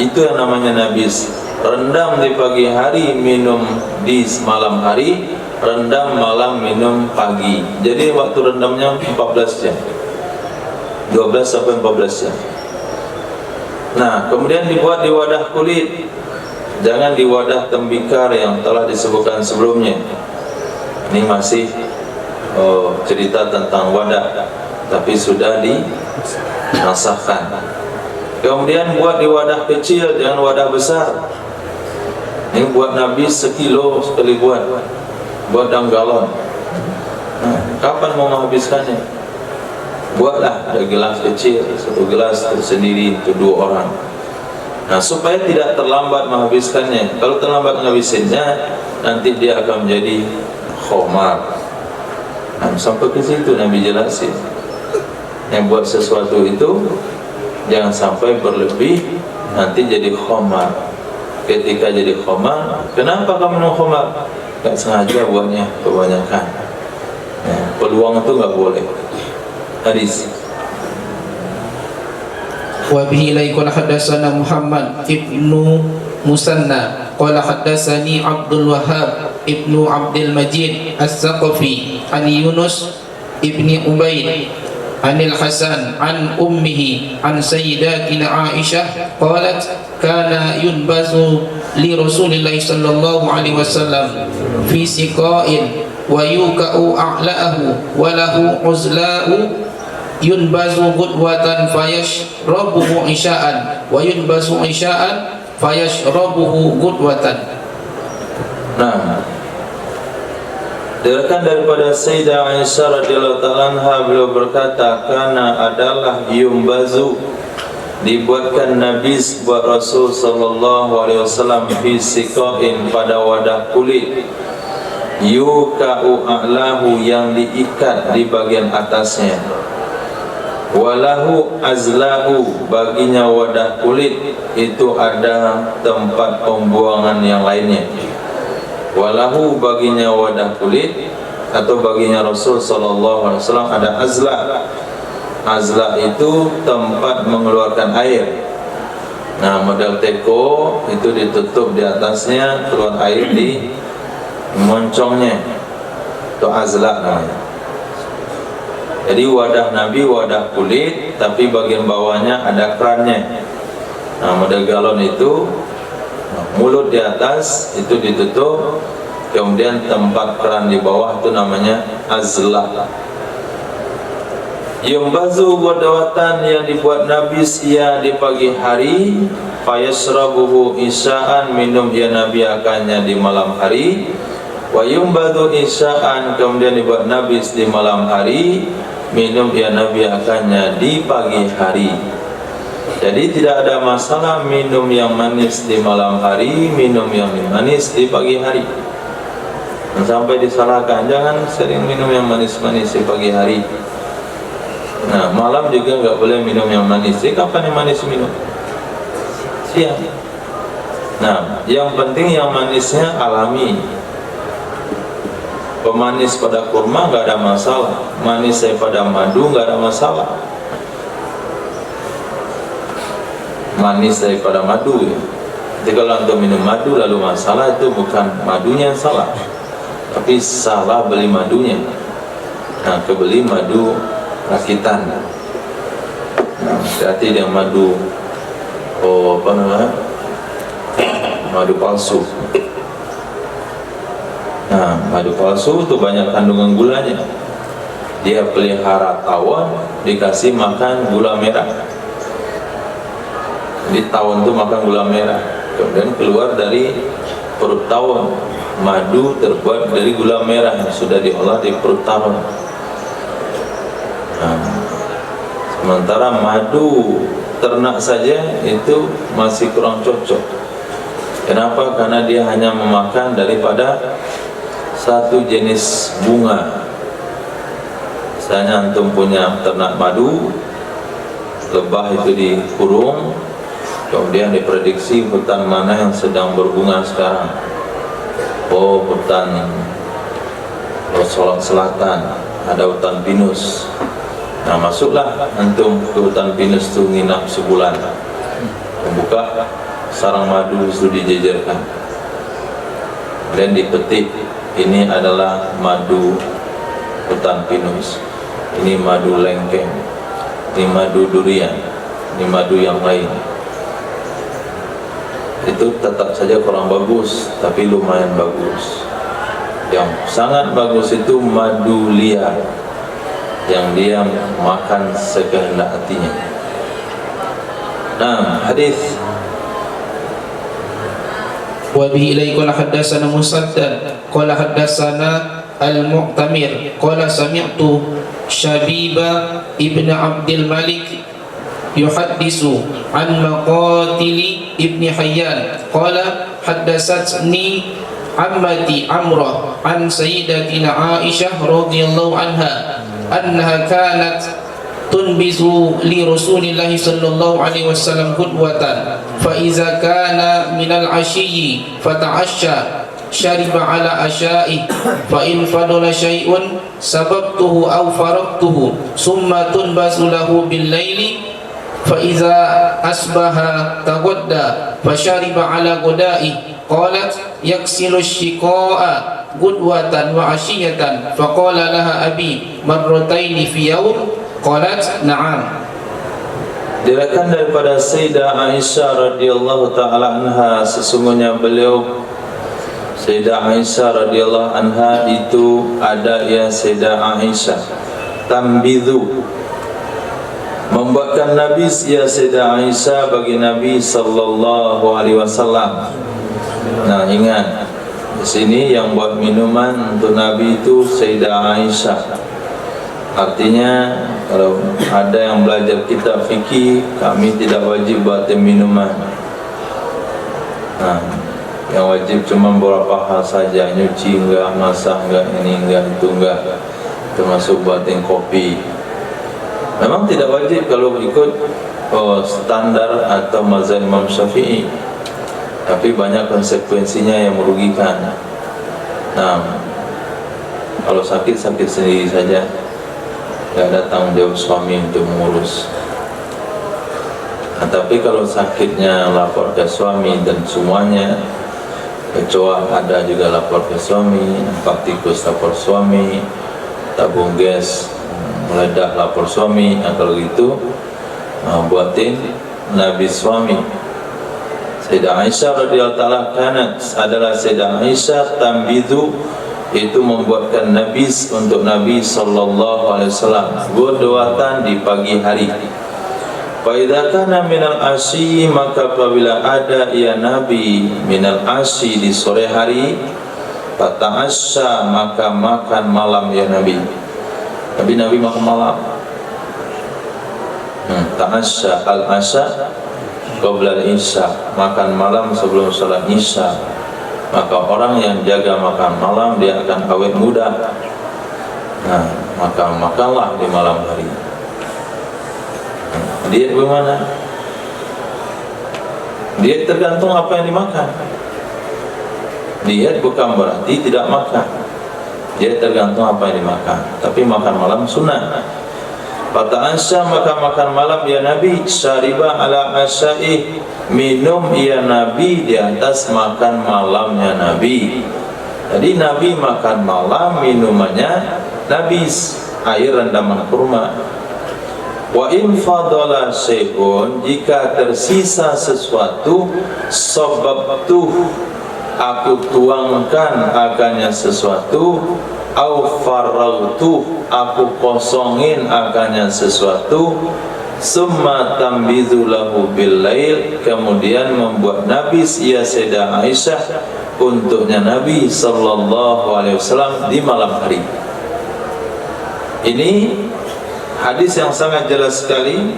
itu yang namanya nabis. Rendam di pagi hari, minum di malam hari. Rendam malam, minum pagi. Jadi waktu rendamnya 14 jam, 12 sampai 14 jam. Nah, kemudian dibuat di wadah kulit, jangan di wadah tembikar yang telah disebutkan sebelumnya. Ini masih cerita tentang wadah, tapi sudah dinasahkan. Kemudian buat di wadah kecil, jangan wadah besar. Ini buat Nabi 1 kilo sekali buat dalam galon. Nah, kapan mau menghabiskannya? Buatlah ada gelas kecil, 1 gelas tersendiri untuk 2 orang. Nah, supaya tidak terlambat menghabiskannya. Kalau terlambat menghabiskannya, nanti dia akan menjadi khamar. Nah, sampai ke situ Nabi jelasin. Yang buat sesuatu itu jangan sampai berlebih, nanti jadi khamar. Ketika jadi khamar, kenapa kamu minum khamar? Gak sengaja buatnya kebanyakan. Nah, peluang itu gak boleh. Hadis. Wa bihi laikul hadatsana Muhammad ibnu Musanna qala hadatsani Abdul Wahhab ibnu Abdul Majid As-Saqafi an Yunus ibni Ubaid anil Hasan an ummihi an sayyidatina Aisyah qalat kana yunbazu li Rasulillah sallallahu alaihi wasallam fi siqa'in wa yuka'u a'la'ahu wa lahu uzla'u yunbazu gudwatan fayashrabuhu isya'an wa yunbazu isya'an fayashrabuhu gudwatan. Nah, Diriwayatkan daripada Sayyidah Aisyah radhiyallahu ta'ala anha, beliau berkata, karena adalah yumbazu, dibuatkan nabis buat Rasul sallallahu alaihi wasallam fi siqain, pada wadah kulit, yuka'u a'lahu, yang diikat di bagian atasnya, walahu azlahu, baginya wadah kulit itu ada tempat pembuangan yang lainnya. Walahu, baginya wadah kulit atau baginya Rasul sallallahu alaihi wasallam ada azla. Azla itu tempat mengeluarkan air. Nah, model teko itu ditutup di atasnya, keluar air di moncongnya. Itu azla namanya. Jadi wadah Nabi wadah kulit, tapi bagian bawahnya ada kerannya. Nah, model galon itu, mulut di atas itu ditutup, kemudian tempat keran di bawah itu namanya azlah. Yumbazu wadawatan, yang dibuat nabis ia di pagi hari, fayasrabuhu isya'an, minum ia Nabi akannya di malam hari, wa yumbadu isya'an, kemudian dibuat nabis di malam hari, minum ia Nabi akannya di pagi hari. Jadi tidak ada masalah minum yang manis di malam hari, minum yang manis di pagi hari. Dan sampai disalahkan, jangan sering minum yang manis-manis di pagi hari. Nah, malam juga nggak boleh minum yang manis. Jadi kapan yang manis minum? Siang. Nah, yang penting yang manisnya alami. Pemanis pada kurma nggak ada masalah, manis daripada madu nggak ada masalah. Manis daripada madu ya. Jadi kalau untuk minum madu lalu masalah, itu bukan madunya yang salah, tapi salah beli madunya. Nah, kebeli madu rakitan. Nah, hati-hati dengan madu madu palsu. Nah, madu palsu itu banyak kandungan gulanya. Dia pelihara tawon, dikasih makan gula merah. Jadi tawon itu makan gula merah, kemudian keluar dari perut tawon madu terbuat dari gula merah yang sudah diolah di perut tawon. Nah, sementara madu ternak saja itu masih kurang cocok. Kenapa? Karena dia hanya memakan daripada satu jenis bunga. Misalnya antum punya ternak madu, lebah itu dikurung, kemudian diprediksi hutan mana yang sedang berbunga sekarang. Oh, hutan Solok Selatan, ada hutan pinus. Nah, masuklah antum ke hutan pinus itu, nginap sebulan, membuka sarang madu itu dijejerkan, dan dipetik, ini adalah madu hutan pinus, ini madu lengkeng, ini madu durian, ini madu yang lain. Itu tetap saja kurang bagus, tapi lumayan bagus. Yang sangat bagus itu madu liar, yang dia makan sekehendak hatinya. Nah, hadis wa bihi ilai qala haddatsana Musaddad qala haddatsana Al-Mu'tamir qala sami'tu Syabiba ibn Abdul Malik yuhaddisu an Maqatili ibn Hayyan qala haddatsatni ammati Amrah an sayyidatina Aisyah radhiyallahu anha annaha kanat tunbizu li Rasulillahi sallallahu alaihi wasallam qudwatan fa iza kana minal ashiyyi fata'asha syariba ala asya'i fa in fadala syai'un sababtuhu aw faraktuhu summa tunbazu lahu bil laili fa iza asbaha tawadda fa syariba ala ghada'i qalat yaksilu shiqa'a qudwatan wa ashiyatan fa qala laha abi marrataini fi yawm qalat na'am. Diriwayatkan daripada Sayyidah Aisyah radhiyallahu taala anha, sesungguhnya beliau Sayyidah Aisyah radhiyallahu anha itu ada ya Sayyidah Aisyah tambidhu, membuatkan Nabi ya Sayyidah Aisyah bagi Nabi sallallahu alaihi wasallam. Nah, ingat Di sini yang buat minuman untuk Nabi itu Sayyidah Aisyah. Artinya kalau ada yang belajar kitab fikih, kami tidak wajib buatin minuman. Nah, yang wajib cuma beberapa hal saja, nyuci enggak, masak enggak, ini enggak, itu enggak, termasuk buatin kopi. Memang tidak wajib kalau ikut standar atau mazhab Imam Syafi'i, tapi banyak konsekuensinya yang merugikan. Nah, kalau sakit sendiri saja, tidak ada tanggung jawab suami untuk mengurus. Nah, tapi kalau sakitnya lapor ke suami dan semuanya, kecoa ada juga lapor ke suami, empat tikus lapor suami, tabung gas meledak lapor suami. Nah, kalau gitu buatin Nabi suami. Sayyidah Aisyah radhiyallahu ta'ala kanat adalah Sayyidah Aisyah tambidu, itu membuatkan nabis untuk Nabi sallallahu alaihi wasallam godwatan di pagi hari. Fa idza kana minal asyi, maka apabila ada ya Nabi minal asyi di sore hari, fata'asya, maka makan malam ya Nabi. Nabi makan malam. Ta'asya al-asya qabla al-isya, makan malam sebelum salat isya. Maka orang yang jaga makan malam dia akan awet muda. Nah, maka makanlah di malam hari. Diet bagaimana? Diet tergantung apa yang dimakan. Diet bukan berarti tidak makan. Diet tergantung apa yang dimakan. Tapi makan malam sunnah. Fata'asya, maka makan malam ya Nabi, syariba ala asya'ih, minum ya Nabi di atas makan malamnya Nabi. Jadi Nabi makan malam, minumannya nabis, air rendaman kurma. Wa in fadala syai'un, jika tersisa sesuatu, sababtuh, aku tuangkan akannya sesuatu, au farautu, aku kosongin akannya sesuatu, summa tambizu lahu bil lail, kemudian membuat nabis ya Sayyidah Aisyah untuknya Nabi sallallahu alaihi wasallam di malam hari. Ini hadis yang sangat jelas sekali,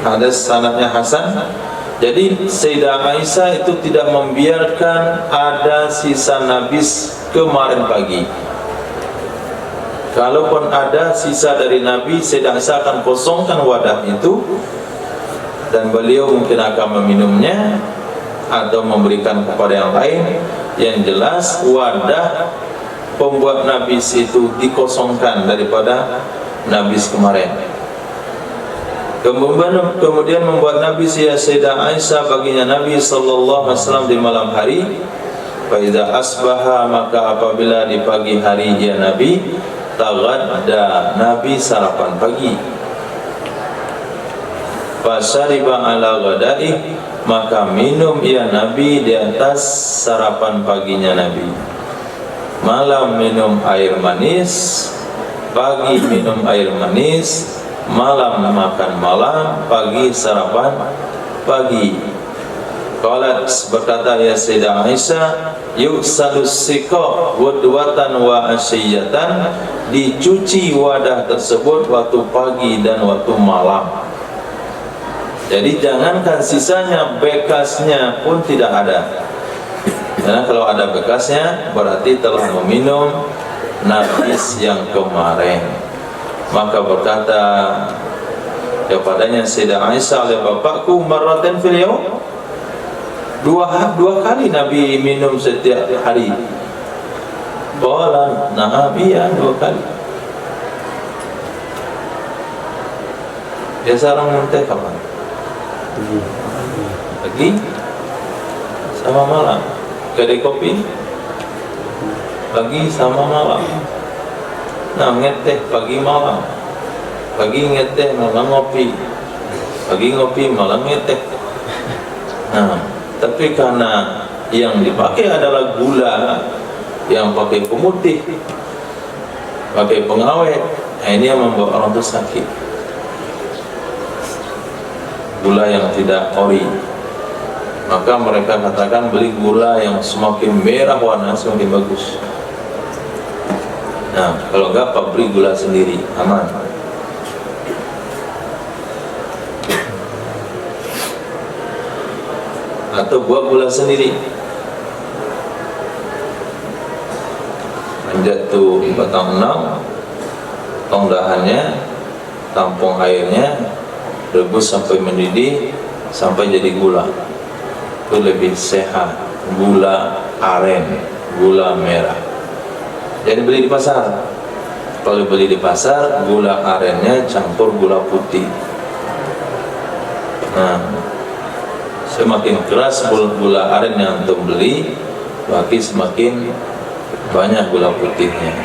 hadis sanadnya hasan. Jadi Sayyidah Aisyah itu tidak membiarkan ada sisa nabis kemarin pagi. Kalaupun ada sisa dari Nabi, Sayyidah Aisyah akan kosongkan wadah itu, dan beliau mungkin akan meminumnya atau memberikan kepada yang lain. Yang jelas wadah pembuat nabis itu dikosongkan daripada nabis kemarin. Kemudian membuat nabis ya Sayyidah Aisyah baginya Nabi sallallahu alaihi wasallam di malam hari. Fa idza asbaha, maka apabila di pagi hari ya Nabi, taghadda, Nabi sarapan pagi. Fasyariba ala ghadaih, maka minum ya Nabi di atas sarapan paginya Nabi. Malam minum air manis, pagi minum air manis, malam makan malam, pagi sarapan pagi. Qalat, berkata ya Sayyidah Aisyah, yuksalus siqa wadwatan wa asyiyatan, dicuci wadah tersebut waktu pagi dan waktu malam. Jadi jangankan sisanya, bekasnya pun tidak ada. Karena kalau ada bekasnya berarti telah meminum nabis yang kemarin. Maka berkata kepadanya Sayyidah Aisyah oleh bapakku, marratan fil yaum, dua kali Nabi minum setiap hari. Qala na'am, iya 2 kali. Biasa orang minum teh kapan? Pagi sama malam. Kedai kopi pagi sama malam. Nah, ngeteh pagi malam. Pagi ngeteh, malam ngopi. Pagi ngopi, malam ngeteh. Nah, tapi karena yang dipakai adalah gula, yang pakai pemutih, pakai pengawet, nah ini yang membuat orang itu sakit. Gula yang tidak ori. maka mereka katakan beli gula yang semakin merah warna semakin bagus. Nah, kalau enggak pabrik gula sendiri, aman. Atau buat gula sendiri. Manjat tuh batang 6, tong dahannya, tampung airnya, rebus sampai mendidih, sampai jadi gula. Itu lebih sehat. Gula aren, gula merah. Jadi beli di pasar. Kalau beli di pasar, gula arennya campur gula putih. Nah, semakin keras gula aren yang antum beli, berarti semakin banyak gula putihnya.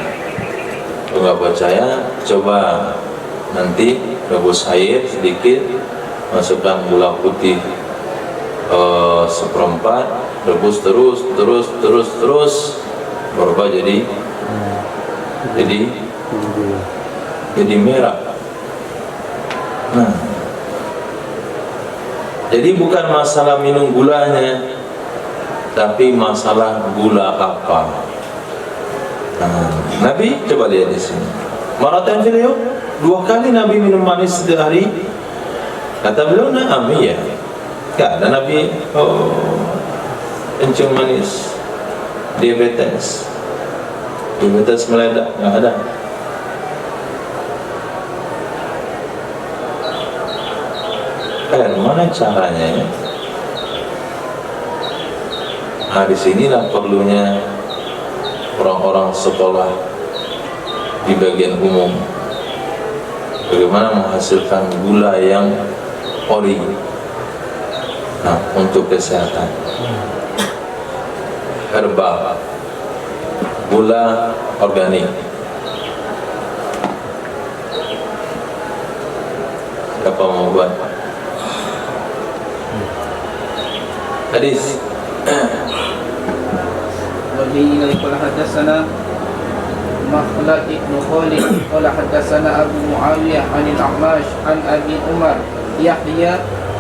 Kalau nggak percaya, coba nanti rebus air sedikit, masukkan gula putih 1/4, rebus terus, berubah jadi merah. Nah, jadi bukan masalah minum gulanya, tapi masalah gula apa. Nah, Nabi coba lihat di sini. Maratan fil yawm, 2 kali Nabi minum manis setiap hari. Kata beliau, "Na'am ya." Enggak ada Nabi kencing manis, diabetes meledak, enggak ada. Mana caranya ya? Nah, disinilah perlunya orang-orang sekolah di bagian umum, bagaimana menghasilkan gula yang ori, nah, untuk kesehatan. Herbal, gula organik. Siapa mau buat? Hadis. وبه قال حدثنا مخلد بن خالد قال حدثنا أبو معاوية عن الأعمش عن أبي عمر يحيى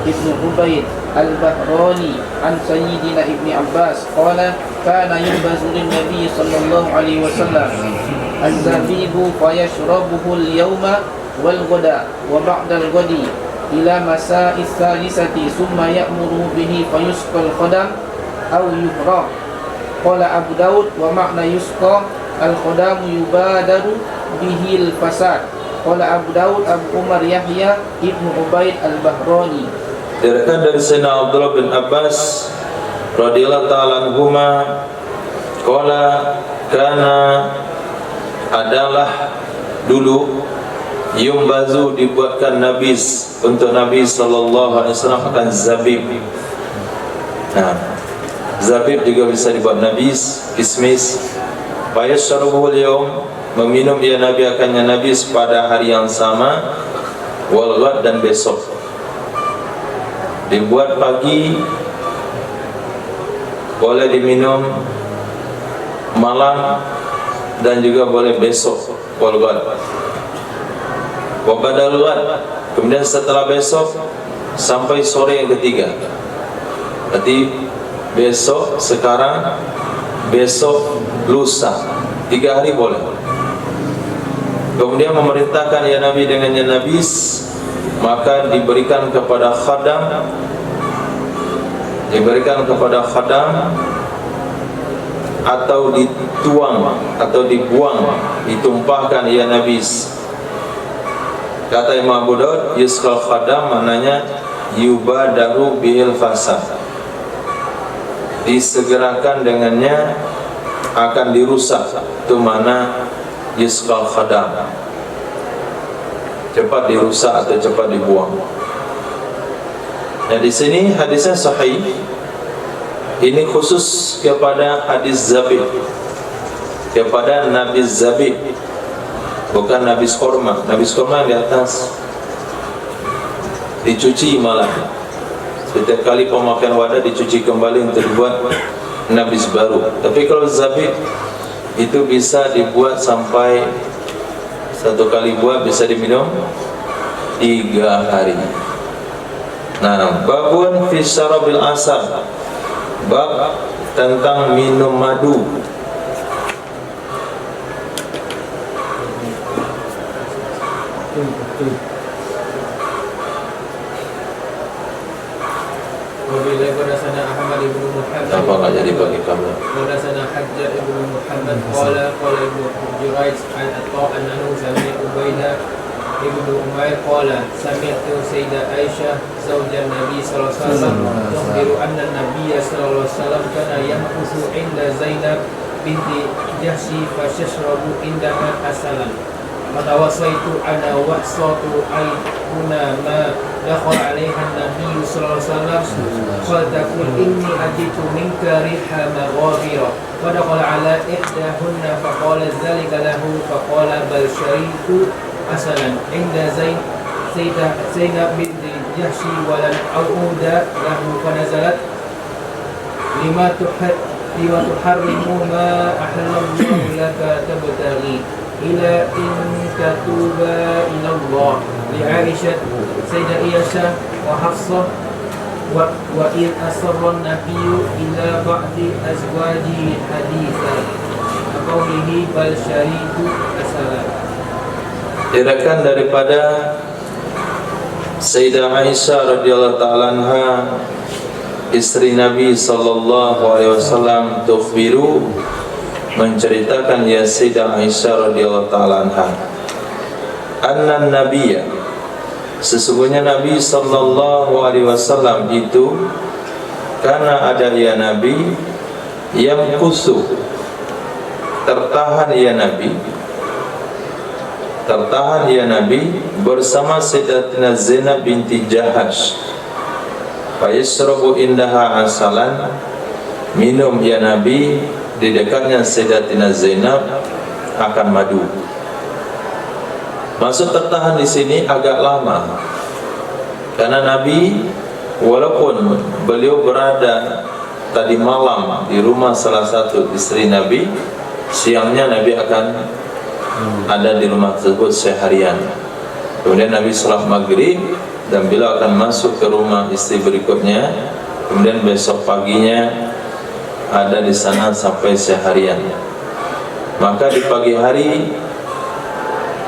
بن عبيد البهراني عن سيدنا ابن عباس قال كان ينبذ للنبي صلى الله عليه وسلم الزبيب فيشربه اليوم والغداء وبعد الغد إلى مساء الثالثة ثم يأمر به فيسقى الخدم أو يهرق. قال أبو داود ومعنى يسقى الخدم يبادر به الفساد. قال أبو داود أبو عمر يحيى ابن عبيد البهراني. Diriwayatkan dari Sayyidina Abdullah bin Abbas radhiyallahu ta'ala anhuma, qala kana, adalah dulu, yumbazu, dibuatkan nabis untuk Nabi sallallahu alaihi wasallam akan zabib. Nah, zabib juga bisa dibuat nabis, kismis. Fayashrabuhu al-yawm, meminum dia Nabi akannya nabis pada hari yang sama, wal ghad, dan besok. Dibuat pagi, boleh diminum malam, dan juga boleh besok, wal ghad. Wa badal ghad, kemudian setelah besok sampai sore yang ketiga. Berarti besok, sekarang, besok, lusa, 3 hari boleh. Kemudian memerintahkan ya Nabi dengan ya nabis, maka diberikan kepada khadam, atau dituang atau dibuang, ditumpahkan ya nabis. Kata Imam Abu Daud, yusqal khadam maknanya yubadaru bihil fasad, disegerakan dengannya akan dirusak. Itu mana yusqal khadam, cepat dirusak atau cepat dibuang. Nah, di sini hadisnya sahih. Ini khusus kepada hadis zabib, kepada nabis zabib, bukan nabis korma. Nabis korma di atas dicuci malah. Setiap kali pemakaian wadah dicuci kembali untuk dibuat nabis baru. Tapi kalau zabib itu bisa dibuat sampai 1 kali buat bisa diminum 3 hari. Nah, babun fi syarabil asal, bab tentang minum madu. Wabillahi wadasana Ahmad ibn Muhammad. Apa nggak jadi bagi kamu? Wadasana Hajjaj ibn Muhammad qala ibn Jurayj an Atta annahu sami'a Ubaidah ibn Umair qala sami'tu Sayyidah Aisyah zawjan Nabi sallallahu alaihi wasallam tukhbiru anna Nabiy sallallahu alaihi wasallam kana yamkusu inda Zainab binti Jahsy fashashrabu indaha asalan. Fatawasaitu ana wahsatu aykuna ma dakhala alaiha Nabi sallallahu alaihi wasallam qala taqul inni ajitu minka riha maghafira wa dakhala ala ihdahunna faqala dhalika lahu faqala bal syaritu asalan inda Zainab binti Jahsy wa lam a'uda lahu fanazalat lima tuharrimu ma ahallallahu laka tabtaghi ila in tatuba ila Allah li Aisyah Sayyidah Aisyah wa Hafsah wa in asarra an-nabiyyu ila ba'di azwajihi hadithan qawlihi bal syaritu asalan. Diriwayatkan daripada Sayyidah Aisyah radhiyallahu ta'ala anha, istri Nabi sallallahu alaihi wasallam, tukhbiru, menceritakan ya Sayyidah Aisyah radhiyallahu ta'ala anha, anna nabiyya, sesungguhnya Nabi sallallahu alaihi wasallam itu, karena ada ya Nabi yang kusuh, tertahan ya Nabi bersama Sayyidatina Zainab binti Jahash, fayasrabu indaha asalan, minum ya Nabi di dekatnya Sayyidatina Zainab akan madu. Maksud tertahan di sini agak lama, karena Nabi walaupun beliau berada tadi malam di rumah salah satu istri Nabi, siangnya Nabi akan ada di rumah tersebut seharian. Kemudian Nabi salat maghrib dan beliau akan masuk ke rumah istri berikutnya. Kemudian besok paginya ada di sana sampai seharian. Maka di pagi hari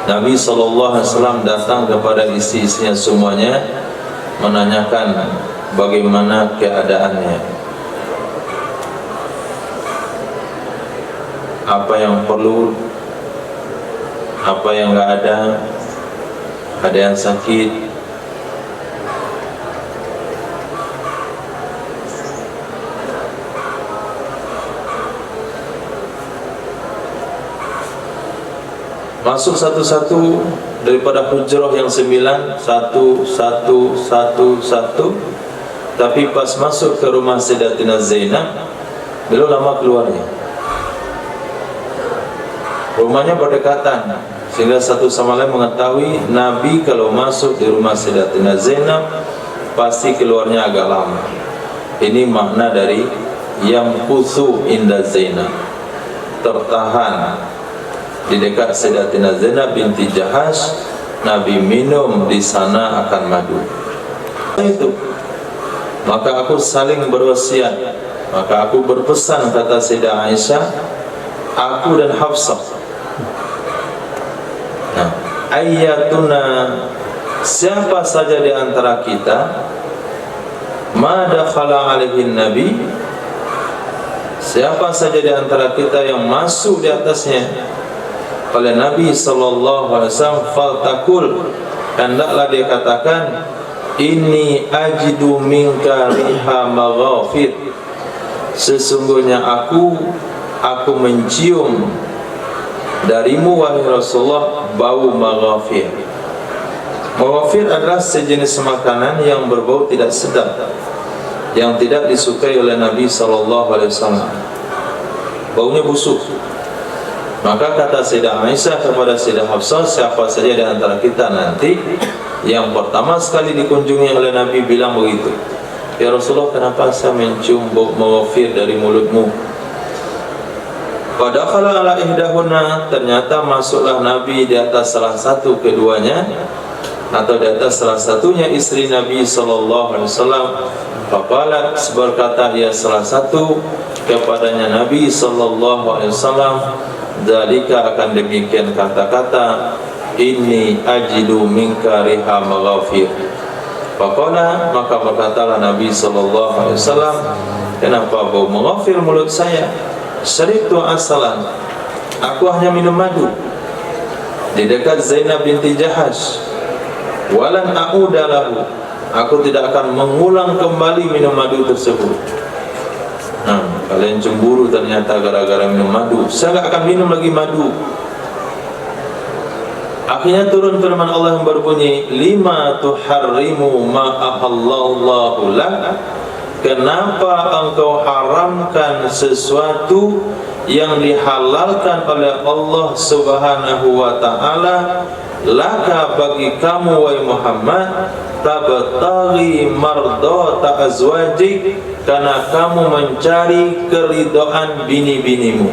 Nabi SAW datang kepada istri-istrinya semuanya, menanyakan bagaimana keadaannya, apa yang perlu, apa yang enggak ada yang sakit. Masuk satu-satu daripada hujrah yang 9, satu. Tapi pas masuk ke rumah Sayyidatina Zainab, beliau lama keluarnya. Rumahnya berdekatan, sehingga satu sama lain mengetahui Nabi kalau masuk di rumah Sayyidatina Zainab pasti keluarnya agak lama. Ini makna dari yang kusu inda Zainab, tertahan di dekat Sayyidatina Zainab binti Jahash. Nabi minum di sana akan madu. Itu, maka aku saling berwasiat, maka aku berpesan, kata Sayyidah Aisyah, aku dan Hafsah, nah, ayyatuna, siapa saja di antara kita, ma dakhala alaihin nabi, siapa saja di antara kita yang masuk di atasnya oleh Nabi sallallahu alaihi wasallam, faltakul, hendaklah dia katakan, inni ajidu minka riha maghafir, sesungguhnya aku mencium darimu wahai Rasulullah bau maghafir. Maghafir adalah sejenis makanan yang berbau tidak sedap, yang tidak disukai oleh Nabi sallallahu alaihi wasallam, baunya busuk. Maka kata Sayyidah Aisyah kepada Sayyidah Hafsah, siapa saja di antara kita nanti yang pertama sekali dikunjungi oleh Nabi bilang begitu, ya Rasulullah, kenapa saya mencium bau maghafir dari mulutmu? Padakhala ala ihdahunna, ternyata masuklah Nabi di atas salah satu keduanya. atau di atas salah satunya istri Nabi sallallahu alaihi wasallam. Faqalat, berkata ia salah satu kepadanya Nabi sallallahu alaihi wasallam, "Dzalika akan demikian kata-kata, inni ajidu minka riha maghafir." Faqala, maka berkatalah Nabi sallallahu alaihi wasallam, "Kenapa bau maghafir mulut saya? Syaribtu asalan, aku hanya minum madu di dekat Zainab binti Jahash. Walan a'uda lahu, aku tidak akan mengulang kembali minum madu tersebut." Kalian cemburu ternyata gara-gara minum madu. Saya tidak akan minum lagi madu. Akhirnya turun firman Allah yang berbunyi, "Lima tuharrimu ma ahallallahu lak?" Kenapa engkau haramkan sesuatu yang dihalalkan oleh Allah Subhanahu wa taala, laka bagi kamu wahai Muhammad, tabtaghi mardata azwajik, karena kamu mencari keridhaan bini-binimu.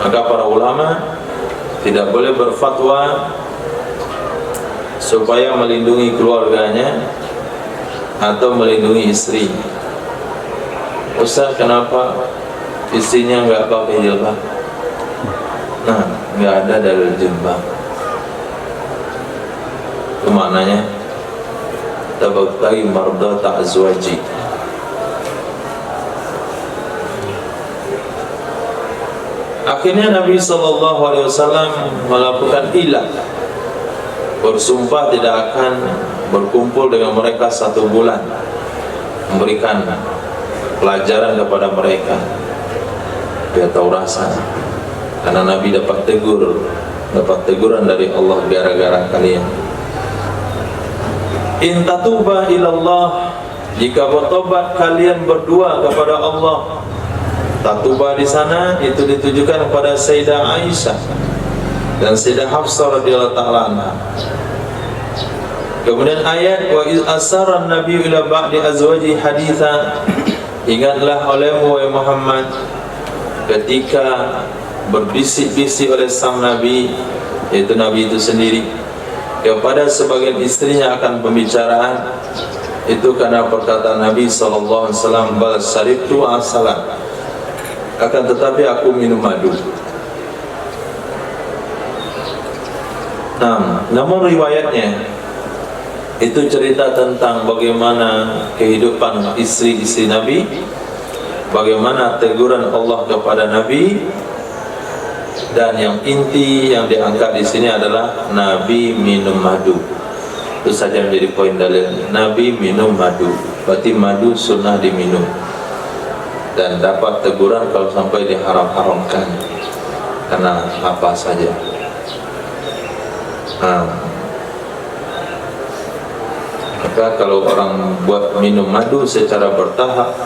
Maka para ulama tidak boleh berfatwa supaya melindungi keluarganya atau melindungi istri. Ustaz, kenapa istrinya enggak pakai jilbab? Enggak ada dalil jilbab. Itu maknanya tabtaghi mardata azwaji. Akhirnya Nabi SAW melakukan ilah, bersumpah tidak akan berkumpul dengan mereka 1 bulan, memberikan pelajaran kepada mereka biar tahu rasa. Karena Nabi dapat teguran dari Allah gara-gara kalian. In tatuba ilallah, jika bertobat kalian berdua kepada Allah. Tatuba di sana itu ditujukan kepada Sayyidah Aisyah dan Sayyidah Hafsah radhiyallahu ta'ala anha. Kemudian ayat wa iz asarra an-nabiyyu ila ba'di azwaji haditha, ingatlah olehmu wahai Muhammad ketika berbisik-bisik oleh sang nabi, yaitu nabi itu sendiri, kepada sebagian istrinya akan pembicaraan. Itu karena perkataan Nabi sallallahu alaihi wasallam, bal syaribtu asalan, akan tetapi aku minum madu. Namun riwayatnya itu cerita tentang bagaimana kehidupan istri-istri Nabi, bagaimana teguran Allah kepada Nabi, dan yang inti yang diangkat di sini adalah Nabi minum madu. Itu saja menjadi poin dalil. Nabi minum madu, berarti madu sunnah diminum, dan dapat teguran kalau sampai diharam-haramkan karena apa saja. Maka kalau orang buat minum madu secara bertahap,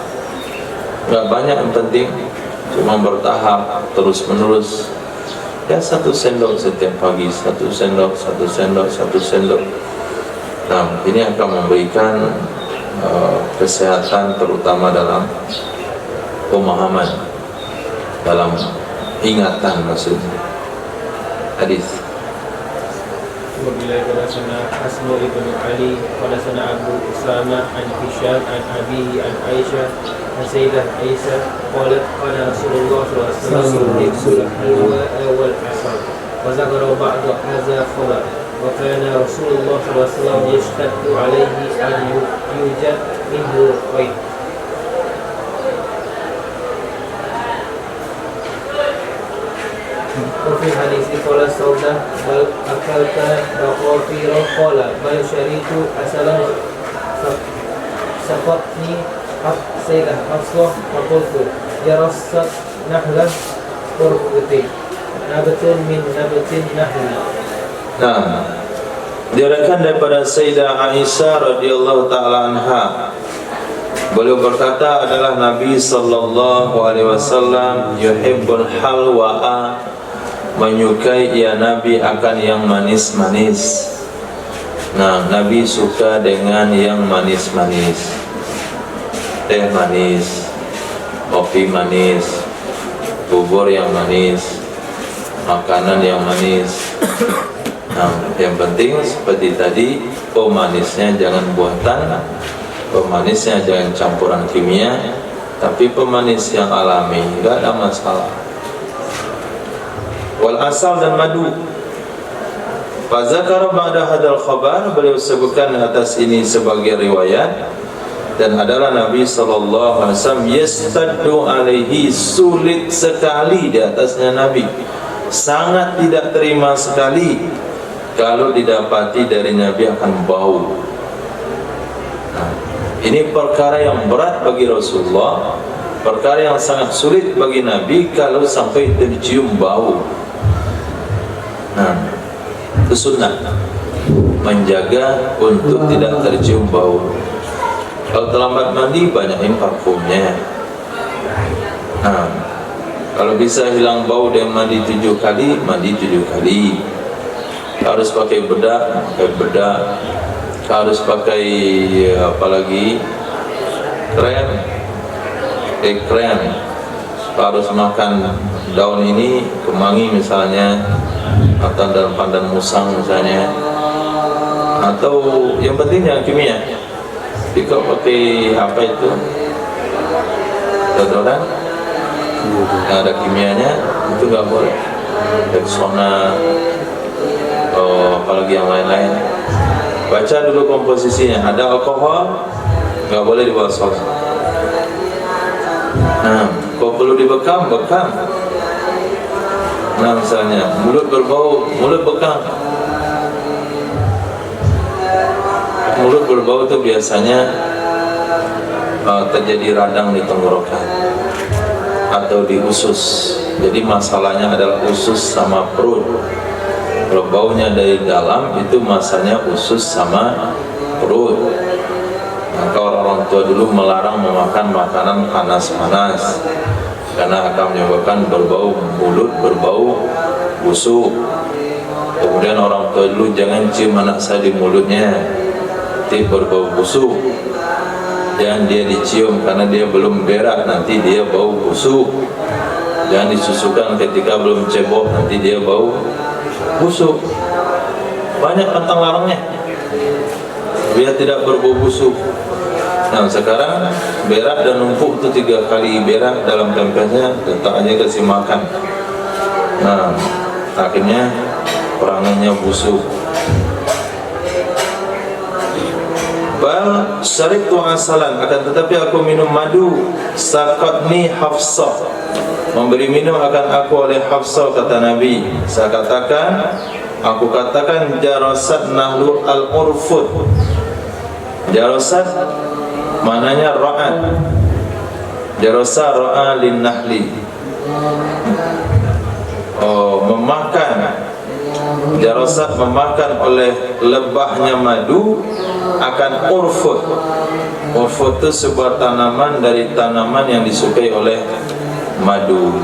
nggak banyak yang penting, cuma bertahap terus menerus, ya 1 sendok setiap pagi, 1 sendok, 1 sendok, 1 sendok. Ini akan memberikan kesehatan, terutama dalam pemahaman, dalam ingatan maksudnya. Hadis. Wabillahi pada sana Asma ibn Ali pada sana Abu Usama an Hisham an Abihi an Aisyah an Sayyidah Aisyah qalat qala Rasulullah sallallahu alaihi wasallam wal asr wa zakara ba'd hadha khabar wa kana Rasulullah sallallahu alaihi wasallam yashtaddu alaihi an yujad minhu qaid. وفي الحديث قال سودة بل أكلت بقاطير قال بل شريت أسلا سقطني سيدة حفصة فقلت جرست نحلة قربتي نبت من نبت النحل. Diriwayatkan daripada Sayyidah Aisyah radhiyallahu taala anha, beliau berkata adalah Nabi sallallahu alaihi wasallam yuhibbul halwa, menyukai ya Nabi akan yang manis-manis. Nabi suka dengan yang manis-manis, teh manis, kopi manis, bubur yang manis, makanan yang manis. Nah, yang penting seperti tadi, pemanisnya jangan buatan, pemanisnya jangan campuran kimia, tapi pemanis yang alami, enggak ada masalah. Wal asal dan madu. Fazakara ba'da hadal khabar, beliau sebutkan atas ini sebagai riwayat, dan adalah Nabi SAW yastaddu alaihi, sulit sekali di atasnya Nabi, sangat tidak terima sekali kalau didapati dari Nabi akan bau. Nah, ini perkara yang berat bagi Rasulullah, perkara yang sangat sulit bagi Nabi kalau sampai tercium bau. Nah, itu sunnah, menjaga untuk tidak tercium bau. Kalau terlambat mandi, banyakin parfumnya. Nah, kalau bisa hilang bau dan mandi 7 kali, mandi 7 kali. Harus pakai bedak, pakai bedak. Harus pakai apalagi krem, krem. Harus makan daun ini, kemangi misalnya, atau daun pandan musang misalnya, atau yang penting jangan kimia. Jadi kalau pakai apa itu deodoran yang ada kimianya, itu nggak boleh. Rexona, apalagi yang lain-lain. Baca dulu komposisinya. Ada alkohol, nggak boleh dibawa sos. Nah, kalau perlu dibekam, bekam. Nah, misalnya mulut berbau, mulut bekam. Mulut berbau itu biasanya terjadi radang di tenggorokan atau di usus. Jadi masalahnya adalah usus sama perut. Kalau baunya dari dalam, itu masalahnya usus sama perut. Maka orang tua dulu melarang memakan makanan panas-panas karena akan menyebabkan berbau mulut, berbau busuk. Kemudian orang tua dulu jangan cium anak saya di mulutnya, nanti berbau busuk. Jangan dia dicium karena dia belum berak, nanti dia bau busuk. Jangan disusukan ketika belum cebok, nanti dia bau busuk. Banyak pantang larangnya biar tidak berbau busuk. Nah, sekarang berak dan numpuk itu 3 kali berak dalam pempesnya, letak aja kasih makan. Nah, akhirnya perangannya busuk. Bal syaribtu asalan, akan tetapi aku minum madu. Sakatni Hafsah, memberi minum akan aku oleh Hafsah, kata Nabi. Saya katakan, aku katakan jarasat nahlu al-urfud. Jarasat maknanya ra'an. Jarasa ra'a lin nahli, memakan. Jarasat memakan oleh lebahnya madu akan urfud. Urfud itu sebuah tanaman dari tanaman yang disukai oleh madu.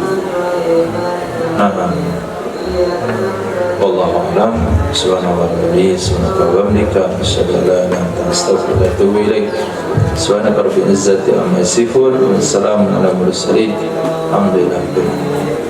Wallahu a'lam. Subhanallah, subhanaka wa bihamdika, asyhadu an la ilaha illa anta, astaghfiruka wa atubu ilaik. Subhanaka rabbil izzati amma yasifun, wa salamun alal mursalin, alhamdulillahi rabbil alamin.